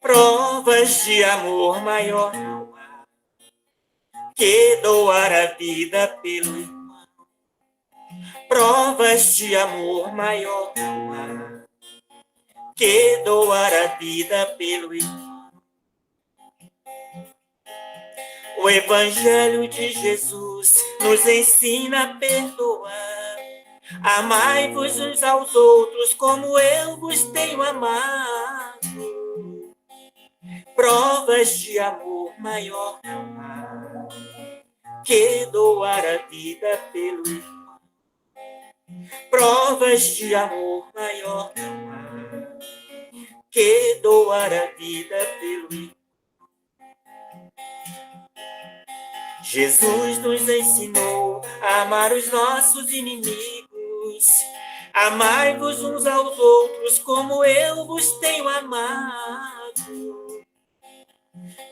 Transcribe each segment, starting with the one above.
Provas de amor maior não há que doar a vida pelo irmão. Provas de amor maior não há que doar a vida pelo irmão. O Evangelho de Jesus nos ensina a perdoar. Amai-vos uns aos outros como eu vos tenho amado. Provas de amor maior não há que doar a vida pelo irmão. Provas de amor maior não há que doar a vida pelo irmão. Jesus nos ensinou a amar os nossos inimigos. Amai-vos uns aos outros como eu vos tenho amado.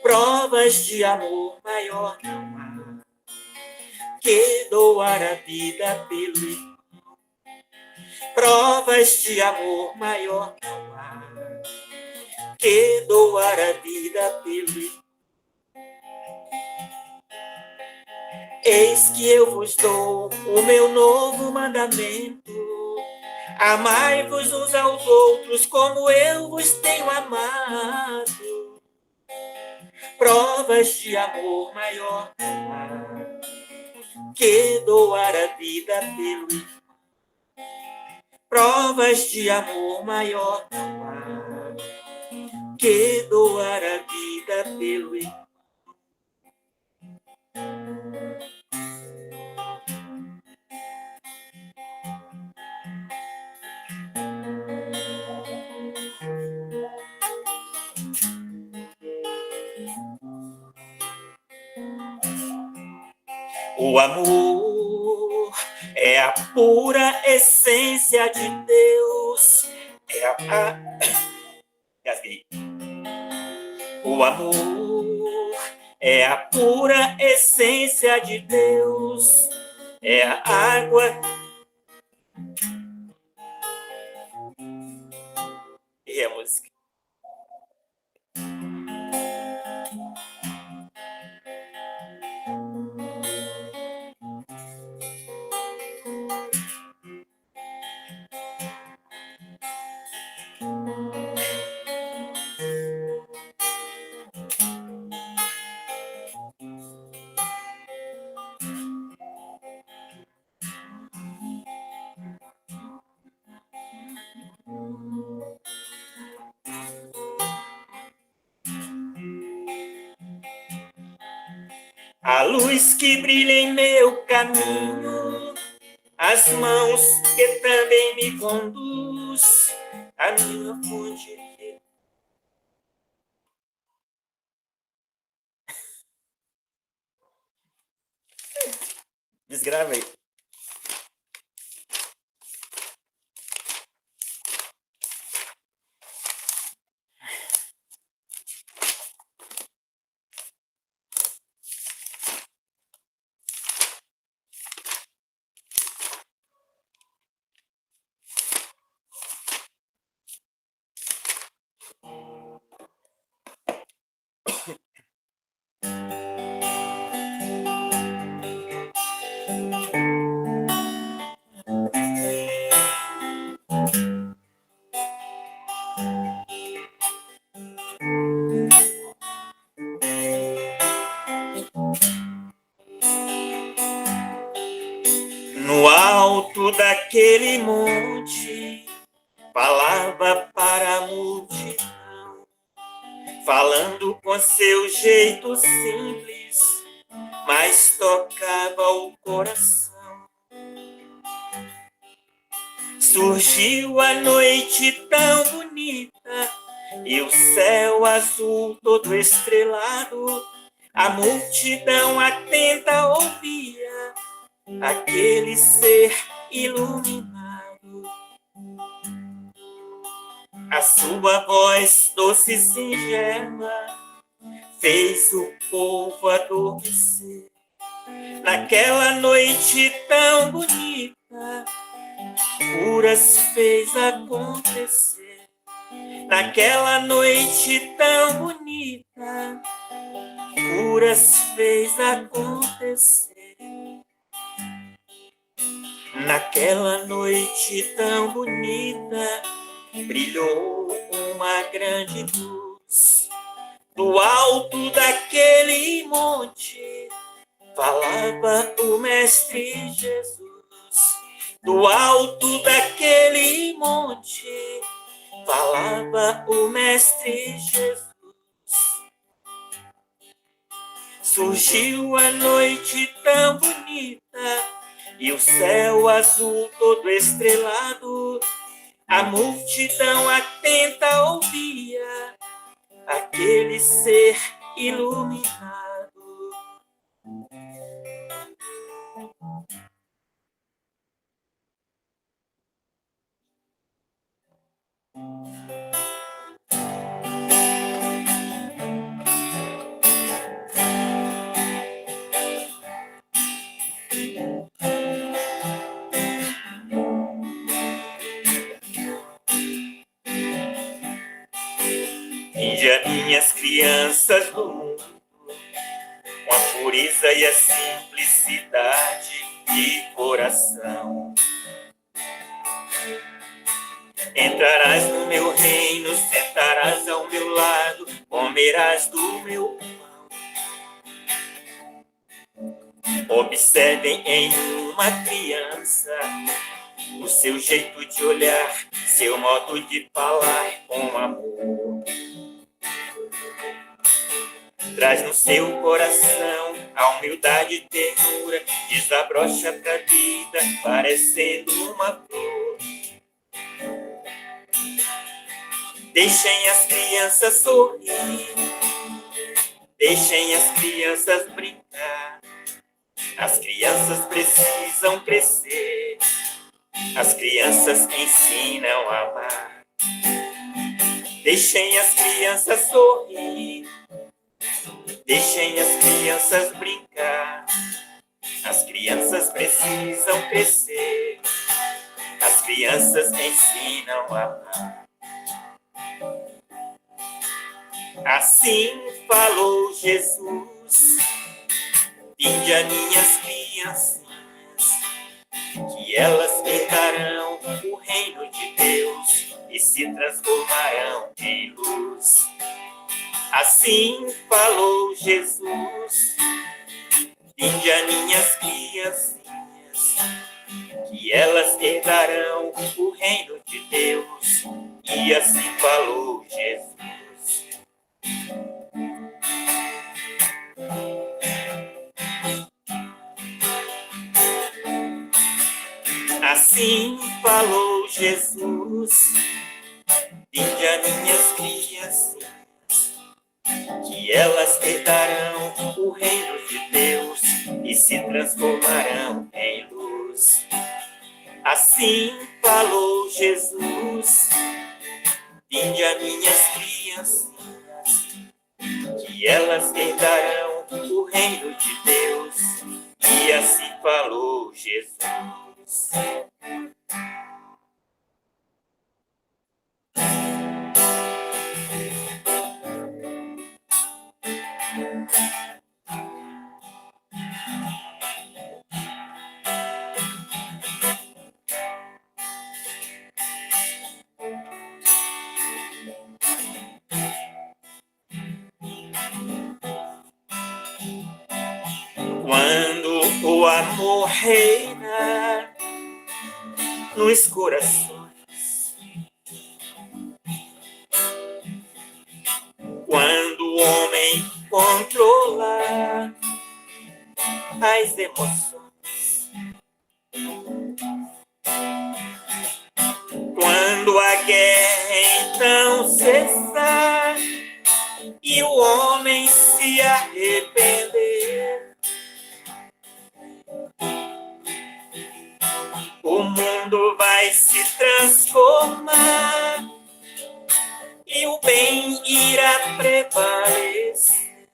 Provas de amor maior não há que doar a vida pelo irmão. Provas de amor maior não há que doar a vida pelo irmão. Eis que eu vos dou o meu novo mandamento. Amai-vos uns aos outros como eu vos tenho amado. Provas de amor maior não há que doar a vida pelo irmão. Provas de amor maior não há que doar a vida pelo irmão. O amor é a pura essência de Deus. O amor é a pura essência de Deus. É a água. E a música. A luz que brilha em meu caminho, as mãos que também me conduz, a minha fonte. Desgrava aí. No alto daquele monte, falava para a multidão, falando com seu jeito simples, mas tocava o coração. Surgiu a noite tão bonita e o céu azul todo estrelado, a multidão atenta ouvia aquele ser iluminado. A sua voz doce e singela fez o povo adormecer. Naquela noite tão bonita, curas fez acontecer. Naquela noite tão bonita, curas fez acontecer. Naquela noite tão bonita, brilhou uma grande luz. Do alto daquele monte, falava o Mestre Jesus. Do alto daquele monte, falava o Mestre Jesus. Surgiu a noite tão bonita e o céu azul todo estrelado. A multidão atenta ouvia aquele ser iluminado. Vinde a minhas crianças do mundo, com a pureza e a simplicidade de coração. Entrarás no meu reino, sentarás ao meu lado, comerás do meu pão. Observem em uma criança o seu jeito de olhar, seu modo de falar com amor. Traz no seu coração a humildade e ternura, desabrocha pra vida, parecendo uma flor. Deixem as crianças sorrir, deixem as crianças brincar. As crianças precisam crescer, as crianças ensinam a amar. Deixem as crianças sorrir, deixem as crianças brincar. As crianças precisam crescer, as crianças ensinam a amar. Assim falou Jesus: vinde a minhas criancinhas, que elas herdarão o reino de Deus e se transformarão em luz. Assim falou Jesus: vinde a minhas criancinhas, que elas herdarão o reino de Deus. E assim falou Jesus. Assim falou Jesus: vinde a minhas criancinhas, que elas herdarão o reino de Deus e se transformarão em luz. Assim falou Jesus: vinde a minhas criancinhas, que elas herdarão o reino de Deus. E assim falou Jesus. Quando o amor reina nos corações, quando o homem controla as emoções, quando a guerra então cessar e o homem se arrepender, o mundo vai se transformar e o bem irá prevalecer.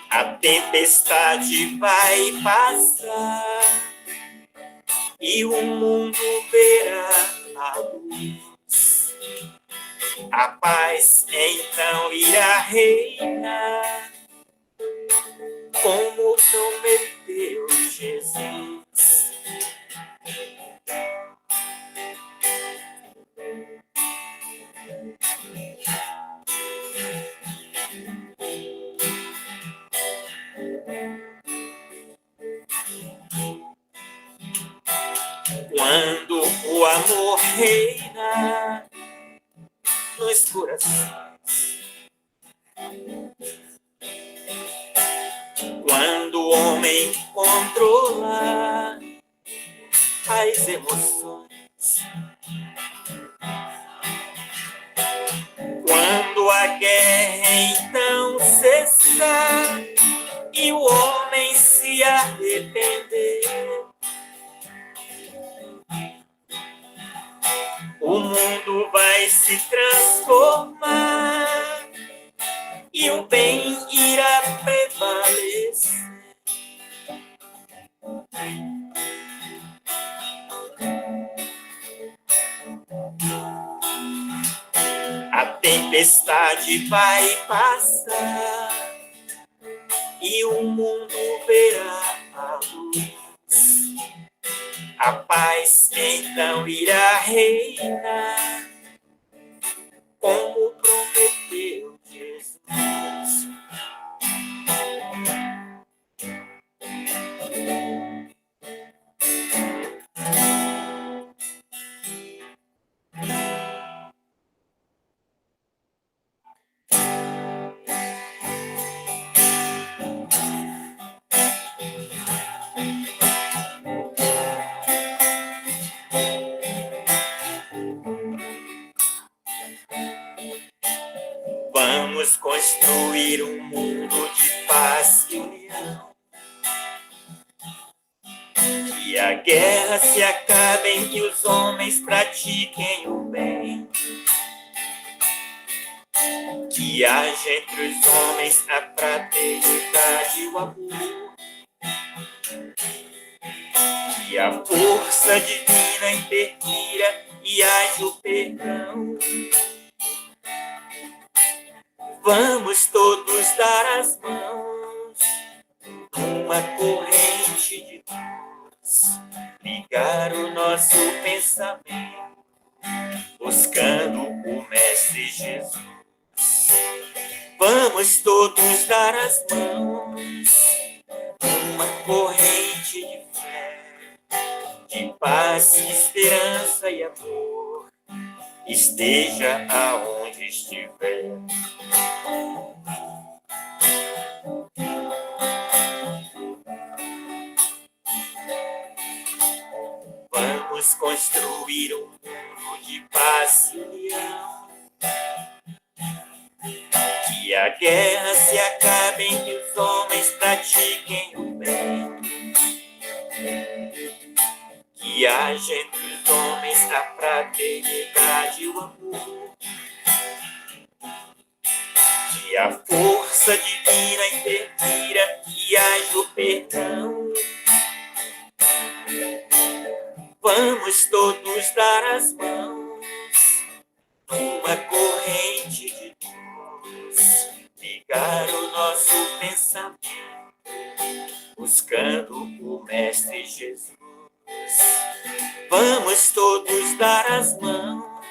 A tempestade vai passar e o mundo verá a luz. A paz então irá reinar, como prometeu Jesus. Quando o amor reina nos corações, quando o homem controla as emoções, quando a guerra então cessar e o homem se arrepender, o mundo vai se transformar e o bem irá prevalecer. A tempestade vai passar e o mundo verá a luz. A paz então irá reinar, como prometeu Jesus. Vamos construir um mundo de paz e união, que a guerra se acabe e os homens pratiquem o bem, que haja entre os homens a fraternidade e o amor, que a força divina interfira e haja o perdão. Vamos todos dar as mãos numa corrente de luz, ligar o nosso pensamento, buscando o Mestre Jesus. Vamos todos dar as mãos numa corrente de fé, de paz, esperança e amor, esteja aonde estiver. Vamos construir um mundo de paz e união, que a guerra se acabe e os homens pratiquem o bem, que haja entre os homens a fraternidade e o amor, que a força divina interfira e haja o perdão. Vamos todos dar as mãos numa corrente de luz, ligar o nosso pensamento, buscando o Mestre Jesus. Vamos todos dar as mãos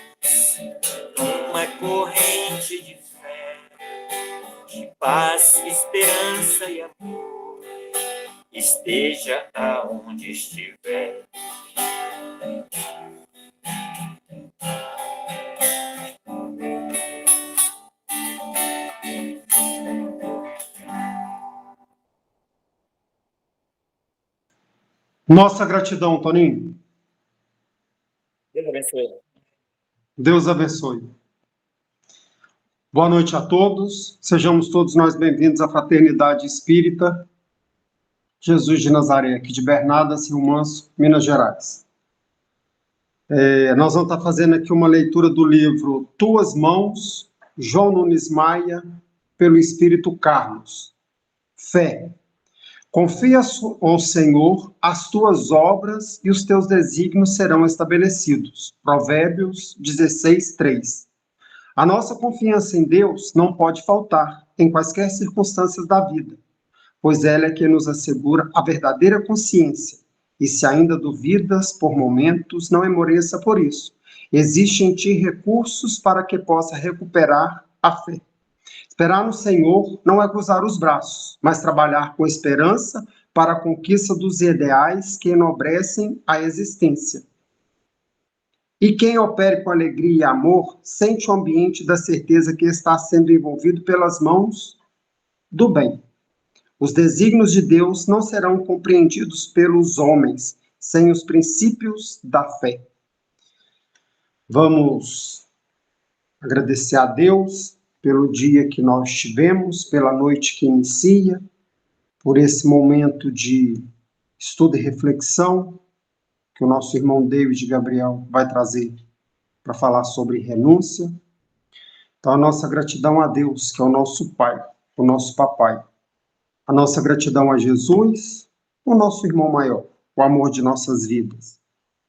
numa corrente de fé, de paz, esperança e amor, esteja aonde estiver. Nossa gratidão, Toninho. Deus abençoe. Deus abençoe. Boa noite a todos. Sejamos todos nós bem-vindos à Fraternidade Espírita Jesus de Nazaré, aqui de Bernadas, Rio Manso, Minas Gerais. Nós vamos estar fazendo aqui uma leitura do livro Tuas Mãos, João Nunes Maia, pelo Espírito Carlos. Fé. Confia ao Senhor as tuas obras e os teus desígnios serão estabelecidos. Provérbios 16:3. A nossa confiança em Deus não pode faltar em quaisquer circunstâncias da vida, pois ela é que nos assegura a verdadeira consciência. E se ainda duvidas por momentos, não esmoreça por isso. Existem em ti recursos para que possa recuperar a fé. Esperar no Senhor não é cruzar os braços, mas trabalhar com esperança para a conquista dos ideais que enobrecem a existência. E quem opere com alegria e amor sente o ambiente da certeza que está sendo envolvido pelas mãos do bem. Os desígnios de Deus não serão compreendidos pelos homens sem os princípios da fé. Vamos agradecer a Deus pelo dia que nós tivemos, pela noite que inicia, por esse momento de estudo e reflexão que o nosso irmão David Gabriel vai trazer para falar sobre renúncia. Então, a nossa gratidão a Deus, que é o nosso Pai, o nosso Papai. A nossa gratidão a Jesus, o nosso irmão maior, o amor de nossas vidas.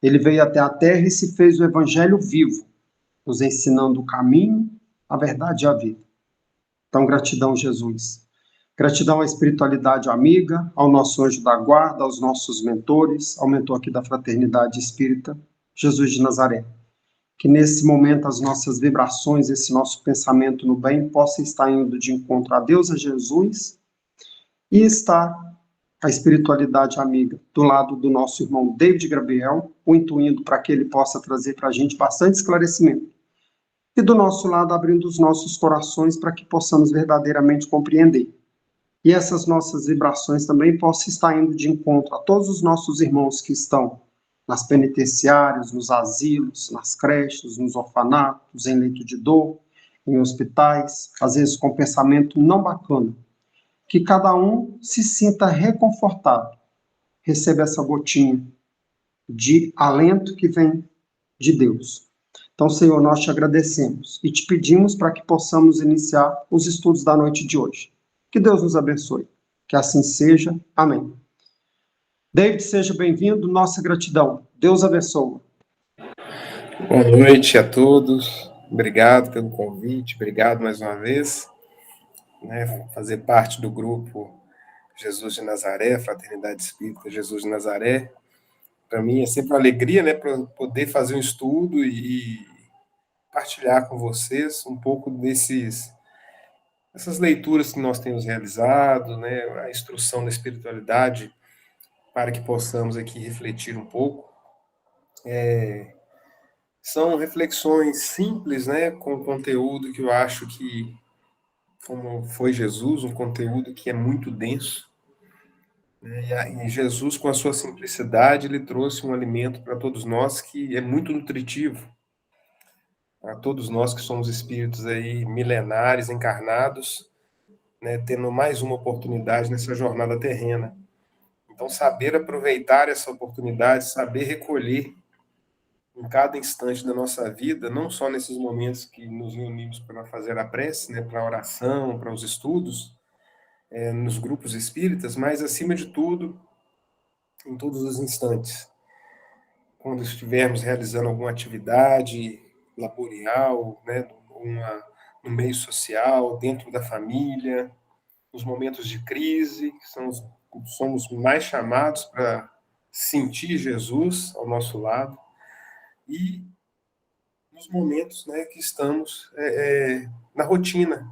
Ele veio até a terra e se fez o evangelho vivo, nos ensinando o caminho, a verdade e a vida. Então, gratidão, Jesus. Gratidão à espiritualidade amiga, ao nosso anjo da guarda, aos nossos mentores, ao mentor aqui da Fraternidade Espírita, Jesus de Nazaré. Que nesse momento as nossas vibrações, esse nosso pensamento no bem, possa estar indo de encontro a Deus, a Jesus, e estar a espiritualidade amiga do lado do nosso irmão David Gabriel, o intuindo para que ele possa trazer para a gente bastante esclarecimento. E do nosso lado, abrindo os nossos corações para que possamos verdadeiramente compreender. E essas nossas vibrações também possam estar indo de encontro a todos os nossos irmãos que estão nas penitenciárias, nos asilos, nas creches, nos orfanatos, em leito de dor, em hospitais, às vezes com pensamento não bacana. Que cada um se sinta reconfortado, receba essa gotinha de alento que vem de Deus. Então, Senhor, nós te agradecemos e te pedimos para que possamos iniciar os estudos da noite de hoje. Que Deus nos abençoe. Que assim seja. Amém. David, seja bem-vindo. Nossa gratidão. Deus abençoe. Boa noite a todos. Obrigado pelo convite. Obrigado mais uma vez. Fazer parte do grupo Jesus de Nazaré, Fraternidade Espírita Jesus de Nazaré. Para mim é sempre uma alegria, para poder fazer um estudo e partilhar com vocês um pouco essas leituras que nós temos realizado, a instrução da espiritualidade, para que possamos aqui refletir um pouco. São reflexões simples, com conteúdo que eu acho que, como foi Jesus, um conteúdo que é muito denso. E Jesus, com a sua simplicidade, ele trouxe um alimento para todos nós que é muito nutritivo. Para todos nós que somos espíritos aí milenares, encarnados, tendo mais uma oportunidade nessa jornada terrena. Então, saber aproveitar essa oportunidade, saber recolher em cada instante da nossa vida, não só nesses momentos que nos reunimos para fazer a prece, para a oração, para os estudos, nos grupos espíritas, mas, acima de tudo, em todos os instantes. Quando estivermos realizando alguma atividade laboral, no meio social, dentro da família, nos momentos de crise, que somos mais chamados para sentir Jesus ao nosso lado, e nos momentos que estamos na rotina,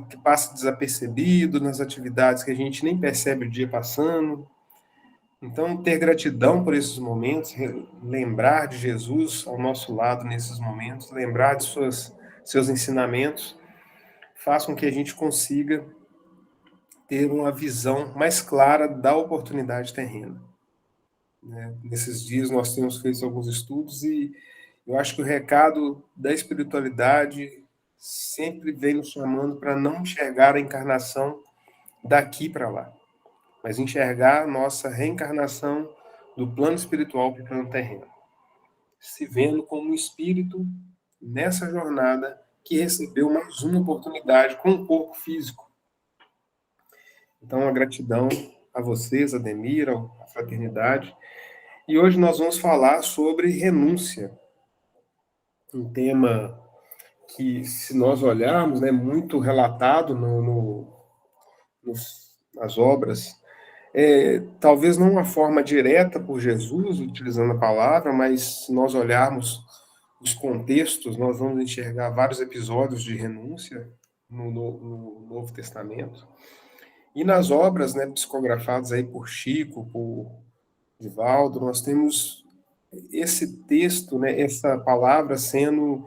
que passa desapercebido, nas atividades que a gente nem percebe o dia passando. Então, ter gratidão por esses momentos, lembrar de Jesus ao nosso lado nesses momentos, lembrar de seus ensinamentos, faz com que a gente consiga ter uma visão mais clara da oportunidade terrena. Nesses dias nós temos feito alguns estudos e eu acho que o recado da espiritualidade sempre vem nos chamando para não enxergar a encarnação daqui para lá, mas enxergar a nossa reencarnação do plano espiritual para o plano terreno, se vendo como um espírito nessa jornada que recebeu mais uma oportunidade com um corpo físico. Então, a gratidão a vocês, Ademir, à fraternidade. E hoje nós vamos falar sobre renúncia, um tema que, se nós olharmos, né, muito relatado nas obras, talvez não uma forma direta por Jesus, utilizando a palavra, mas se nós olharmos os contextos, nós vamos enxergar vários episódios de renúncia no Novo Testamento. E nas obras, né, psicografadas aí por Chico, por Divaldo, nós temos esse texto, né, essa palavra sendo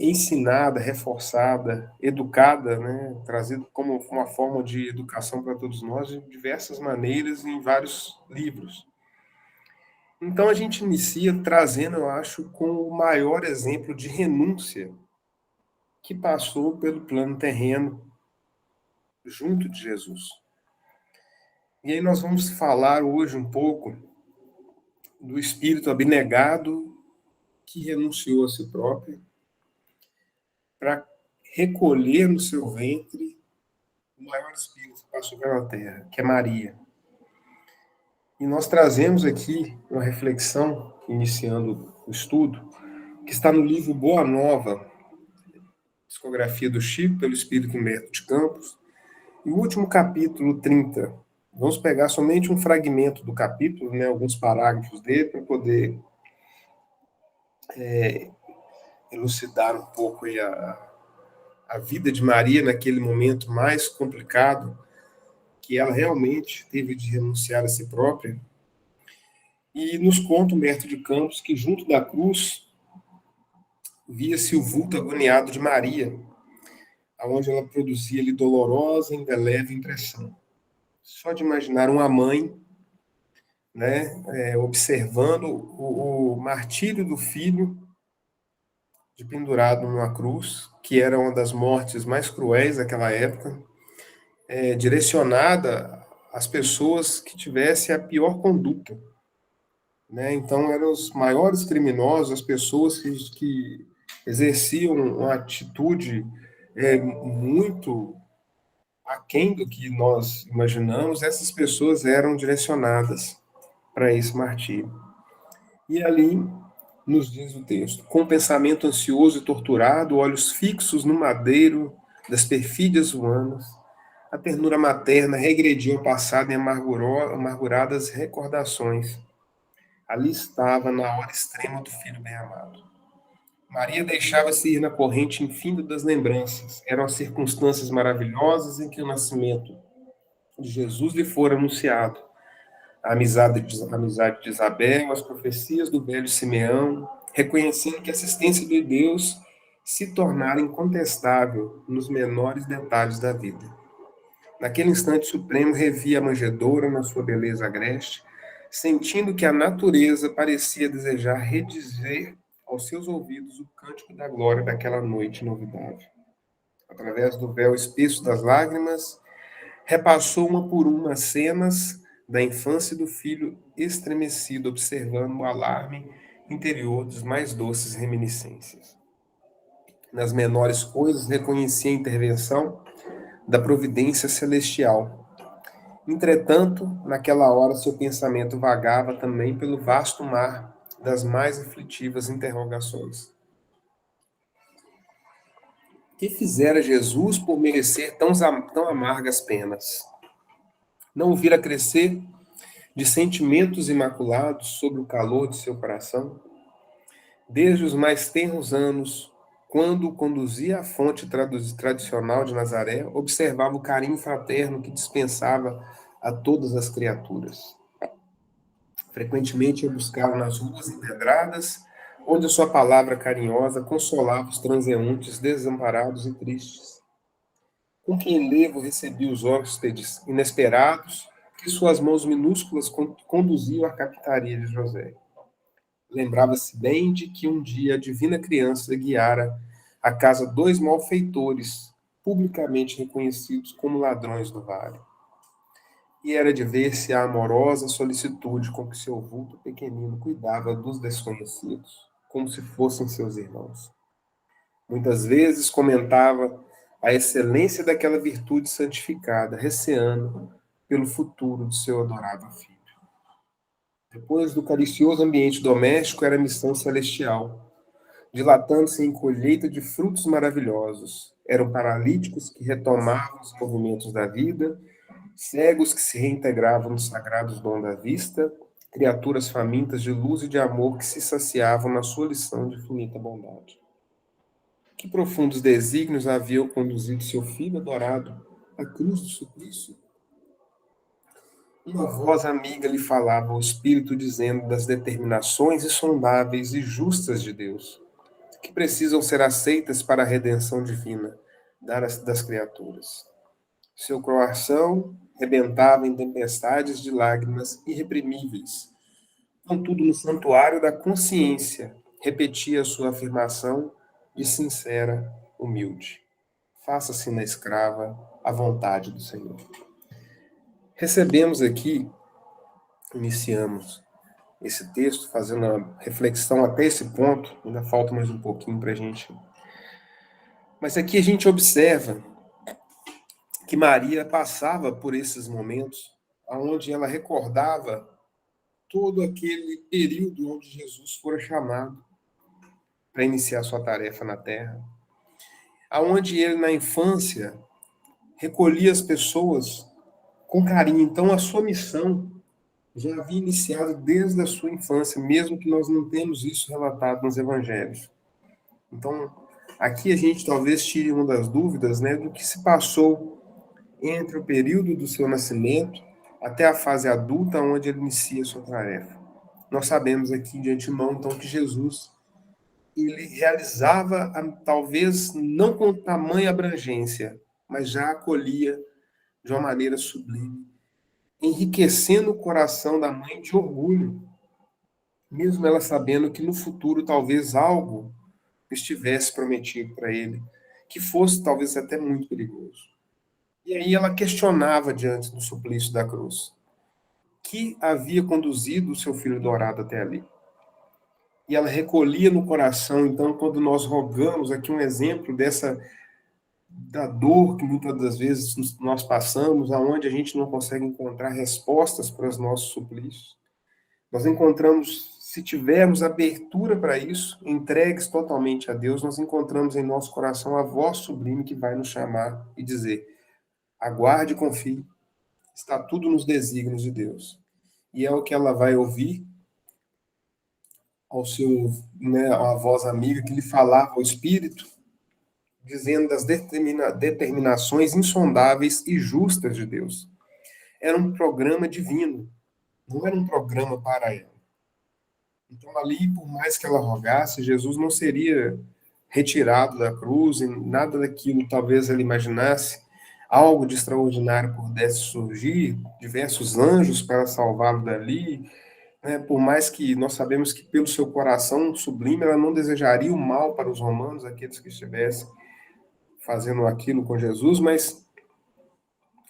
ensinada, reforçada, educada, né, trazido como uma forma de educação para todos nós de diversas maneiras em vários livros. Então a gente inicia trazendo, eu acho, com o maior exemplo de renúncia que passou pelo plano terreno junto de Jesus. E aí nós vamos falar hoje um pouco do espírito abnegado que renunciou a si próprio para recolher no seu ventre o maior espírito que passou pela terra, que é Maria. E nós trazemos aqui uma reflexão, iniciando o estudo, que está no livro Boa Nova, psicografia do Chico, pelo Espírito Humberto de Campos, e o último capítulo 30. Vamos pegar somente um fragmento do capítulo, né, alguns parágrafos dele, para poder elucidar um pouco aí a vida de Maria naquele momento mais complicado, que ela realmente teve de renunciar a si própria. E nos conta Humberto de Campos que junto da cruz via-se o vulto agoniado de Maria, aonde ela produzia ali dolorosa e indelével impressão. Só de imaginar uma mãe, né, observando o martírio do filho de pendurado numa cruz, que era uma das mortes mais cruéis daquela época, direcionada às pessoas que tivessem a pior conduta. Né? Então, eram os maiores criminosos, as pessoas que exerciam uma atitude muito aquém do que nós imaginamos, essas pessoas eram direcionadas para esse martírio. E ali nos diz o texto: com pensamento ansioso e torturado, olhos fixos no madeiro das perfídias humanas, a ternura materna regrediu ao passado em amarguradas recordações. Ali estava na hora extrema do filho bem-amado. Maria deixava-se ir na corrente infinda das lembranças. Eram as circunstâncias maravilhosas em que o nascimento de Jesus lhe fora anunciado. A amizade de Isabel, as profecias do velho Simeão, reconhecendo que a assistência de Deus se tornara incontestável nos menores detalhes da vida. Naquele instante supremo, revia a manjedoura na sua beleza agreste, sentindo que a natureza parecia desejar redizer aos seus ouvidos o cântico da glória daquela noite inovidável. Através do véu espesso das lágrimas, repassou uma por uma as cenas da infância do filho estremecido, observando o alarme interior dos mais doces reminiscências. Nas menores coisas, reconhecia a intervenção da providência celestial. Entretanto, naquela hora, seu pensamento vagava também pelo vasto mar das mais aflitivas interrogações. Que fizera Jesus por merecer tão amargas penas? Não o vira crescer de sentimentos imaculados sobre o calor de seu coração? Desde os mais tenros anos, quando o conduzia à fonte tradicional de Nazaré, observava o carinho fraterno que dispensava a todas as criaturas. Frequentemente ia buscá-lo nas ruas empedradas, onde a sua palavra carinhosa consolava os transeuntes desamparados e tristes. Com que enlevo recebia os hóspedes inesperados que suas mãos minúsculas conduziam à capitaria de José. Lembrava-se bem de que um dia a divina criança guiara à casa dois malfeitores, publicamente reconhecidos como ladrões do vale. E era de ver-se a amorosa solicitude com que seu vulto pequenino cuidava dos desconhecidos, como se fossem seus irmãos. Muitas vezes comentava a excelência daquela virtude santificada, receando pelo futuro de seu adorável filho. Depois do caricioso ambiente doméstico, era a missão celestial, dilatando-se em colheita de frutos maravilhosos. Eram paralíticos que retomavam os movimentos da vida, cegos que se reintegravam nos sagrados dons da vista, criaturas famintas de luz e de amor que se saciavam na sua lição de infinita bondade. Que profundos desígnios haviam conduzido seu filho adorado à cruz do suplício? Uma voz amiga lhe falava ao espírito, dizendo das determinações insondáveis e justas de Deus, que precisam ser aceitas para a redenção divina das criaturas. Seu coração rebentava em tempestades de lágrimas irreprimíveis. Contudo, no santuário da consciência, repetia a sua afirmação de sincera, humilde: faça-se na escrava a vontade do Senhor. Recebemos aqui, iniciamos esse texto, fazendo uma reflexão até esse ponto, ainda falta mais um pouquinho para a gente. Mas aqui a gente observa que Maria passava por esses momentos onde ela recordava todo aquele período onde Jesus fora chamado para iniciar sua tarefa na terra, aonde ele, na infância, recolhia as pessoas com carinho. Então, a sua missão já havia iniciado desde a sua infância, mesmo que nós não temos isso relatado nos evangelhos. Então, aqui a gente talvez tire uma das dúvidas, né, do que se passou entre o período do seu nascimento até a fase adulta, onde ele inicia sua tarefa. Nós sabemos aqui de antemão, então, que Jesus ele realizava, talvez não com tamanha abrangência, mas já acolhia de uma maneira sublime, enriquecendo o coração da mãe de orgulho, mesmo ela sabendo que no futuro talvez algo estivesse prometido para ele, que fosse talvez até muito perigoso. E aí ela questionava diante do suplício da cruz, que havia conduzido o seu filho dourado até ali. E ela recolhia no coração, então, quando nós rogamos, aqui um exemplo da dor que muitas das vezes nós passamos, aonde a gente não consegue encontrar respostas para os nossos suplícios. Nós encontramos, se tivermos abertura para isso, entregues totalmente a Deus, nós encontramos em nosso coração a voz sublime que vai nos chamar e dizer: aguarde e confie, está tudo nos desígnios de Deus. E é o que ela vai ouvir ao seu, né, a voz amiga que lhe falava ao Espírito, dizendo das determinações insondáveis e justas de Deus. Era um programa divino, não era um programa para ela. Então ali, por mais que ela rogasse, Jesus não seria retirado da cruz, e nada daquilo talvez ela imaginasse, algo de extraordinário pudesse surgir, diversos anjos para salvá-lo dali, né? Por mais que nós sabemos que pelo seu coração sublime ela não desejaria o mal para os romanos, aqueles que estivessem fazendo aquilo com Jesus, mas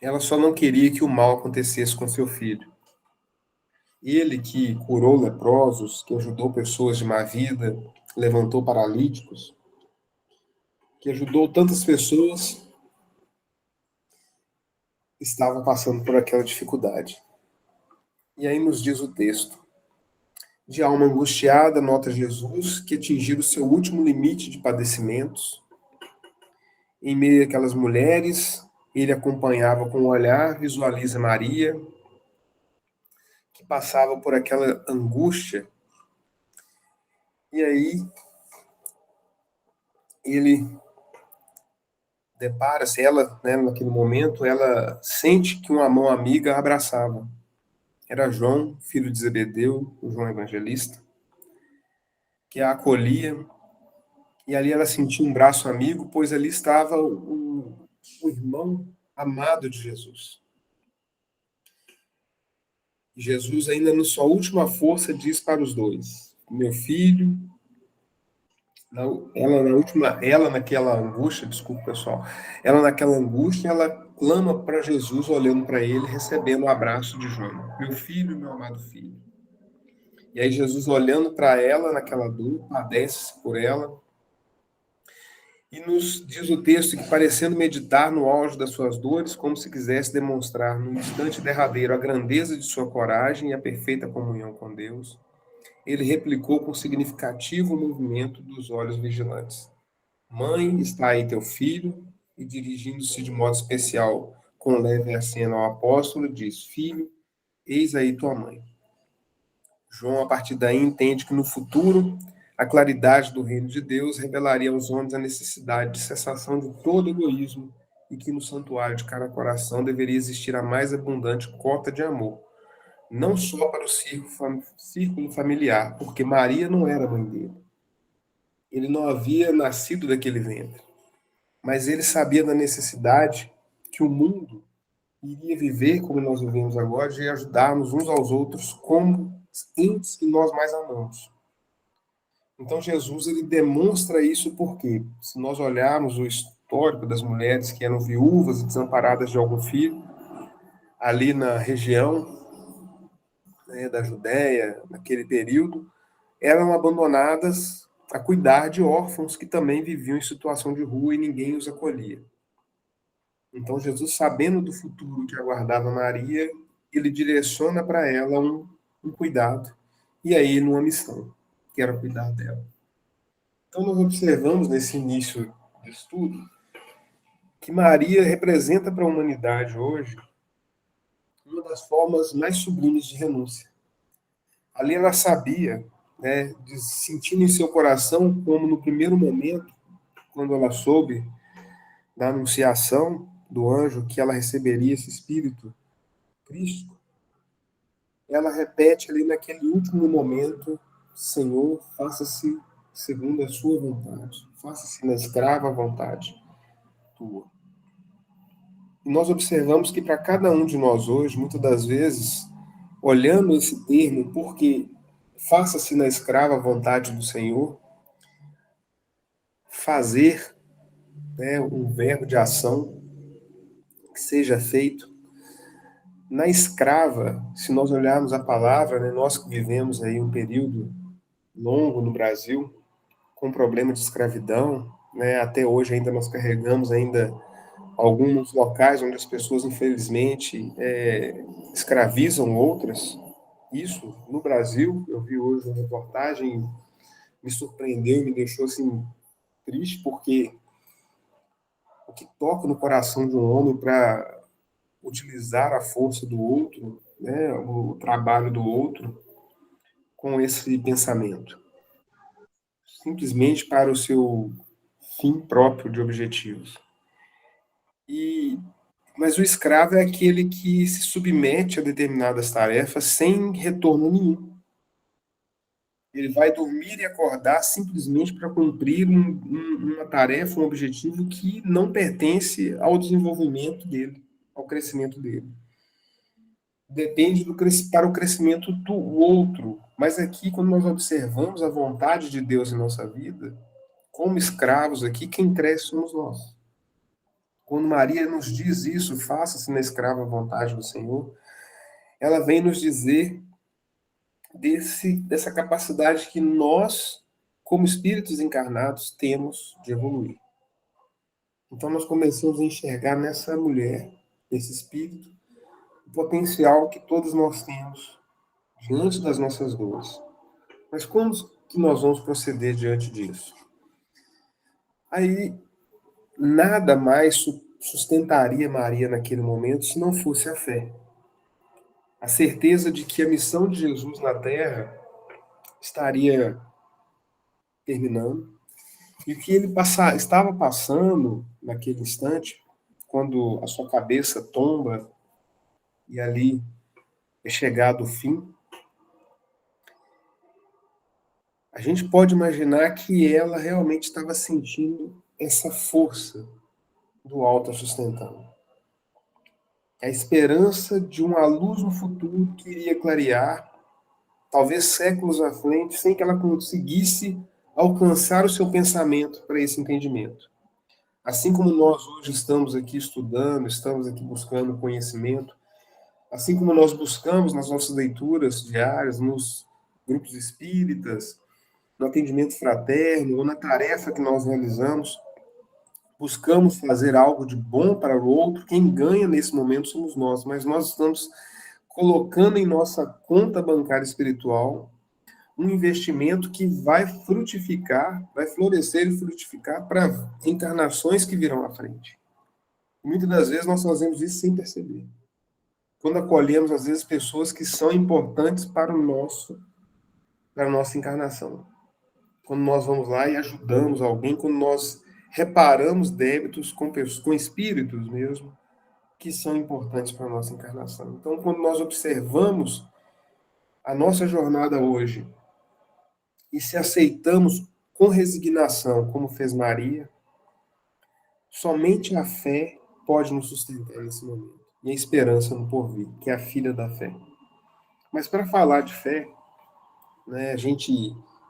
ela só não queria que o mal acontecesse com seu filho. Ele que curou leprosos, que ajudou pessoas de má vida, levantou paralíticos, que ajudou tantas pessoas, estava passando por aquela dificuldade. E aí nos diz o texto: de alma angustiada, nota Jesus que atingiu o seu último limite de padecimentos. Em meio àquelas mulheres, ele acompanhava com o olhar, visualiza Maria, que passava por aquela angústia. E aí ele depara-se, ela, né, naquele momento, ela sente que uma mão amiga a abraçava. Era João, filho de Zebedeu, o João Evangelista, que a acolhia, e ali ela sentiu um braço amigo, pois ali estava o irmão amado de Jesus. E Jesus, ainda na sua última força, diz para os dois: meu filho, ela naquela angústia, desculpa pessoal, ela naquela angústia, ela clama para Jesus, olhando para ele, recebendo o abraço de João: meu filho, meu amado filho. E aí Jesus, olhando para ela naquela dor, padece por ela, E nos diz o texto que, parecendo meditar no auge das suas dores, como se quisesse demonstrar no instante derradeiro a grandeza de sua coragem e a perfeita comunhão com Deus, ele replicou com significativo movimento dos olhos vigilantes: Mãe, está aí teu filho. E dirigindo-se de modo especial com leve aceno ao apóstolo, diz: Filho, eis aí tua mãe. João, a partir daí, entende que no futuro a claridade do reino de Deus revelaria aos homens a necessidade de cessação de todo egoísmo e que no santuário de cada coração deveria existir a mais abundante cota de amor, não só para o círculo familiar, porque Maria não era mãe dele. Ele não havia nascido daquele ventre, mas ele sabia da necessidade que o mundo iria viver como nós vivemos agora, de ajudarmos uns aos outros como entes que nós mais amamos. Então Jesus ele demonstra isso porque, se nós olharmos o histórico das mulheres que eram viúvas e desamparadas de algum filho, ali na região, né, da Judéia, naquele período, eram abandonadas a cuidar de órfãos que também viviam em situação de rua e ninguém os acolhia. Então Jesus, sabendo do futuro que aguardava Maria, ele direciona para ela um cuidado, e aí numa missão, que era cuidar dela. Então nós observamos nesse início de estudo que Maria representa para a humanidade hoje uma das formas mais sublimes de renúncia. Ali ela sabia, né, sentindo em seu coração, como no primeiro momento, quando ela soube da anunciação do anjo que ela receberia esse Espírito Cristo, ela repete ali naquele último momento: Senhor, faça-se segundo a sua vontade, faça-se na escrava vontade tua. E nós observamos que para cada um de nós hoje, muitas das vezes, olhando esse termo, porque faça-se na escrava vontade do Senhor, fazer, né, um verbo de ação que seja feito. Na escrava, se nós olharmos a palavra, né, nós que vivemos aí um período longo no Brasil, com problema de escravidão, né, até hoje ainda nós carregamos ainda alguns locais onde as pessoas, infelizmente, escravizam outras. Isso, no Brasil, eu vi hoje uma reportagem, me surpreendeu, me deixou assim, triste, porque o que toca no coração de um homem para utilizar a força do outro, né, o trabalho do outro, com esse pensamento, simplesmente para o seu fim próprio de objetivos. Mas o escravo é aquele que se submete a determinadas tarefas sem retorno nenhum. Ele vai dormir e acordar simplesmente para cumprir uma tarefa, um objetivo que não pertence ao desenvolvimento dele, ao crescimento dele. Depende para o crescimento do outro. Mas aqui, quando nós observamos a vontade de Deus em nossa vida, como escravos aqui, quem cresce somos nós. Quando Maria nos diz isso, faça-se na escrava a vontade do Senhor, ela vem nos dizer dessa capacidade que nós, como espíritos encarnados, temos de evoluir. Então nós começamos a enxergar nessa mulher, nesse espírito, o potencial que todos nós temos diante das nossas dores. Mas como que nós vamos proceder diante disso? Aí, nada mais sustentaria Maria naquele momento se não fosse a fé. A certeza de que a missão de Jesus na Terra estaria terminando e o que ele estava passando naquele instante, quando a sua cabeça tomba e ali é chegado o fim, a gente pode imaginar que ela realmente estava sentindo essa força do alto a sustentando. A esperança de uma luz no futuro que iria clarear, talvez séculos à frente, sem que ela conseguisse alcançar o seu pensamento para esse entendimento. Assim como nós hoje estamos aqui estudando, estamos aqui buscando conhecimento, assim como nós buscamos nas nossas leituras diárias, nos grupos espíritas, no atendimento fraterno ou na tarefa que nós realizamos, buscamos fazer algo de bom para o outro, quem ganha nesse momento somos nós, mas nós estamos colocando em nossa conta bancária espiritual um investimento que vai frutificar, vai florescer e frutificar para encarnações que virão à frente. Muitas das vezes nós fazemos isso sem perceber. Quando acolhemos, às vezes, pessoas que são importantes para a nossa encarnação. Quando nós vamos lá e ajudamos alguém, quando nós reparamos débitos com espíritos mesmo, que são importantes para a nossa encarnação. Então, quando nós observamos a nossa jornada hoje e se aceitamos com resignação, como fez Maria, somente a fé pode nos sustentar nesse momento. E a esperança no porvir, que é a filha da fé. Mas para falar de fé, né,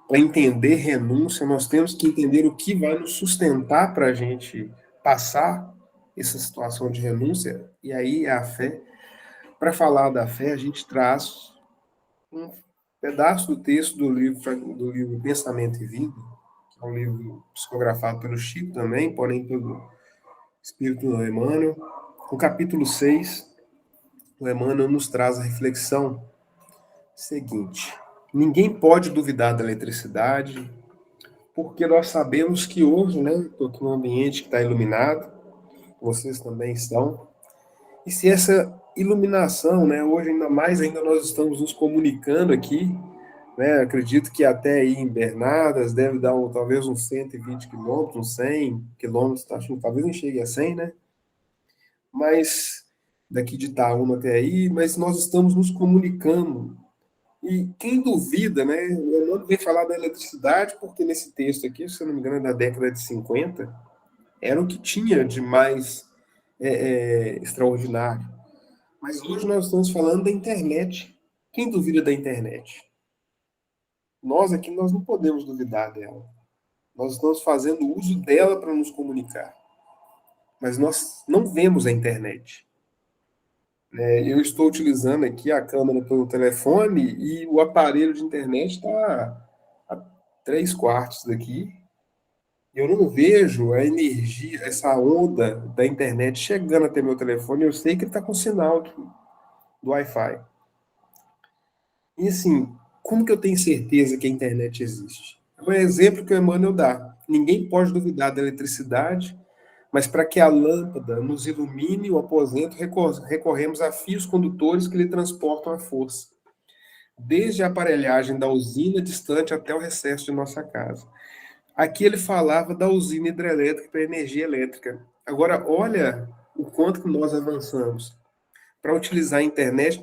para entender renúncia, nós temos que entender o que vai nos sustentar para a gente passar essa situação de renúncia, e aí é a fé. Para falar da fé, a gente traz um pedaço do texto do livro Pensamento e Vida, que é um livro psicografado pelo Chico também, porém pelo Espírito do Emmanuel. No capítulo 6, o Emmanuel nos traz a reflexão seguinte: ninguém pode duvidar da eletricidade, porque nós sabemos que hoje, né, estou aqui num ambiente que está iluminado, vocês também estão, e se essa iluminação, né, hoje ainda nós estamos nos comunicando aqui, né, acredito que até aí em Bernadas deve dar talvez uns 120 quilômetros, uns 100 quilômetros, talvez nem chegue a 100, né, mas daqui de Itaúna até aí, mas nós estamos nos comunicando. E quem duvida, né, o Emmanuel vem falar da eletricidade, porque nesse texto aqui, se eu não me engano, é da década de 50, era o que tinha de mais extraordinário. Mas hoje nós estamos falando da internet. Quem duvida da internet? Nós aqui, nós não podemos duvidar dela. Nós estamos fazendo uso dela para nos comunicar. Mas nós não vemos a internet. Eu estou utilizando aqui a câmera pelo telefone e o aparelho de internet está a 3/4 daqui. Eu não vejo a energia, essa onda da internet chegando até meu telefone. Eu sei que ele está com sinal do Wi-Fi. E assim, como que eu tenho certeza que a internet existe? É um exemplo que o Emmanuel dá. Ninguém pode duvidar da eletricidade, mas para que a lâmpada nos ilumine o aposento, recorremos a fios condutores que lhe transportam a força, desde a aparelhagem da usina distante até o recesso de nossa casa. Aqui ele falava da usina hidrelétrica para energia elétrica. Agora, olha o quanto que nós avançamos. Para utilizar a internet,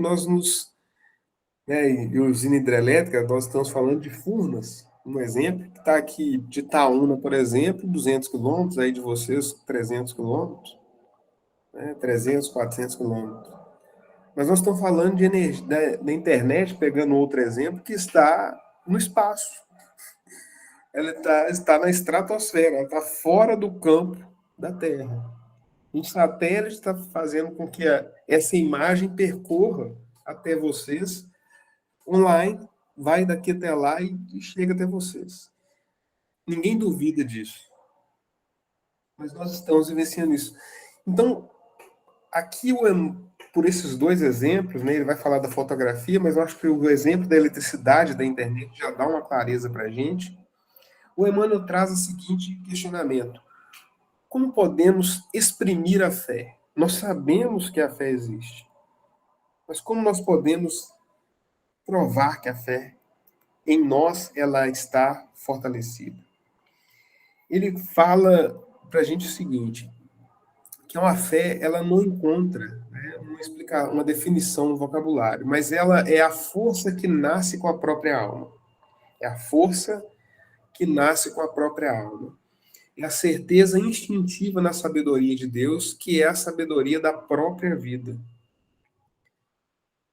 e usina hidrelétrica, nós estamos falando de Furnas, um exemplo, que está aqui de Itaúna, por exemplo, 200 quilômetros, aí de vocês 300 quilômetros, 300, 400 quilômetros. Mas nós estamos falando de energia, da internet, pegando outro exemplo, que está no espaço. Ela está na estratosfera, ela está fora do campo da Terra. Um satélite está fazendo com que essa imagem percorra até vocês online, vai daqui até lá e chega até vocês. Ninguém duvida disso. Mas nós estamos vivenciando isso. Então, aqui, por esses dois exemplos, né, ele vai falar da fotografia, mas eu acho que o exemplo da eletricidade, da internet, já dá uma clareza para a gente. O Emmanuel traz o seguinte questionamento: como podemos exprimir a fé? Nós sabemos que a fé existe, mas como nós podemos provar que a fé em nós ela está fortalecida? Ele fala para a gente o seguinte, que uma fé ela não encontra uma definição no vocabulário, mas ela é a força que nasce com a própria alma. É a força que nasce com a própria alma. É a certeza instintiva na sabedoria de Deus, que é a sabedoria da própria vida.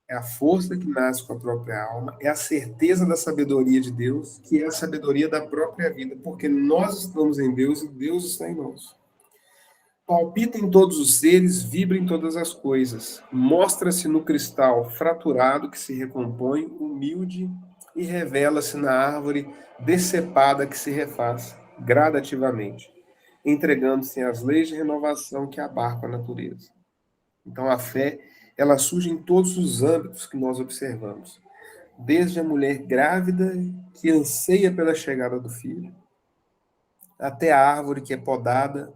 É a força que nasce com a própria alma, é a certeza da sabedoria de Deus, que é a sabedoria da própria vida, porque nós estamos em Deus e Deus está em nós. Palpita em todos os seres, vibra em todas as coisas, mostra-se no cristal fraturado que se recompõe, humilde, e revela-se na árvore decepada que se refaz gradativamente. entregando-se às leis de renovação que abarcam a natureza. Então, a fé, ela surge em todos os âmbitos que nós observamos. Desde a mulher grávida que anseia pela chegada do filho, até a árvore que é podada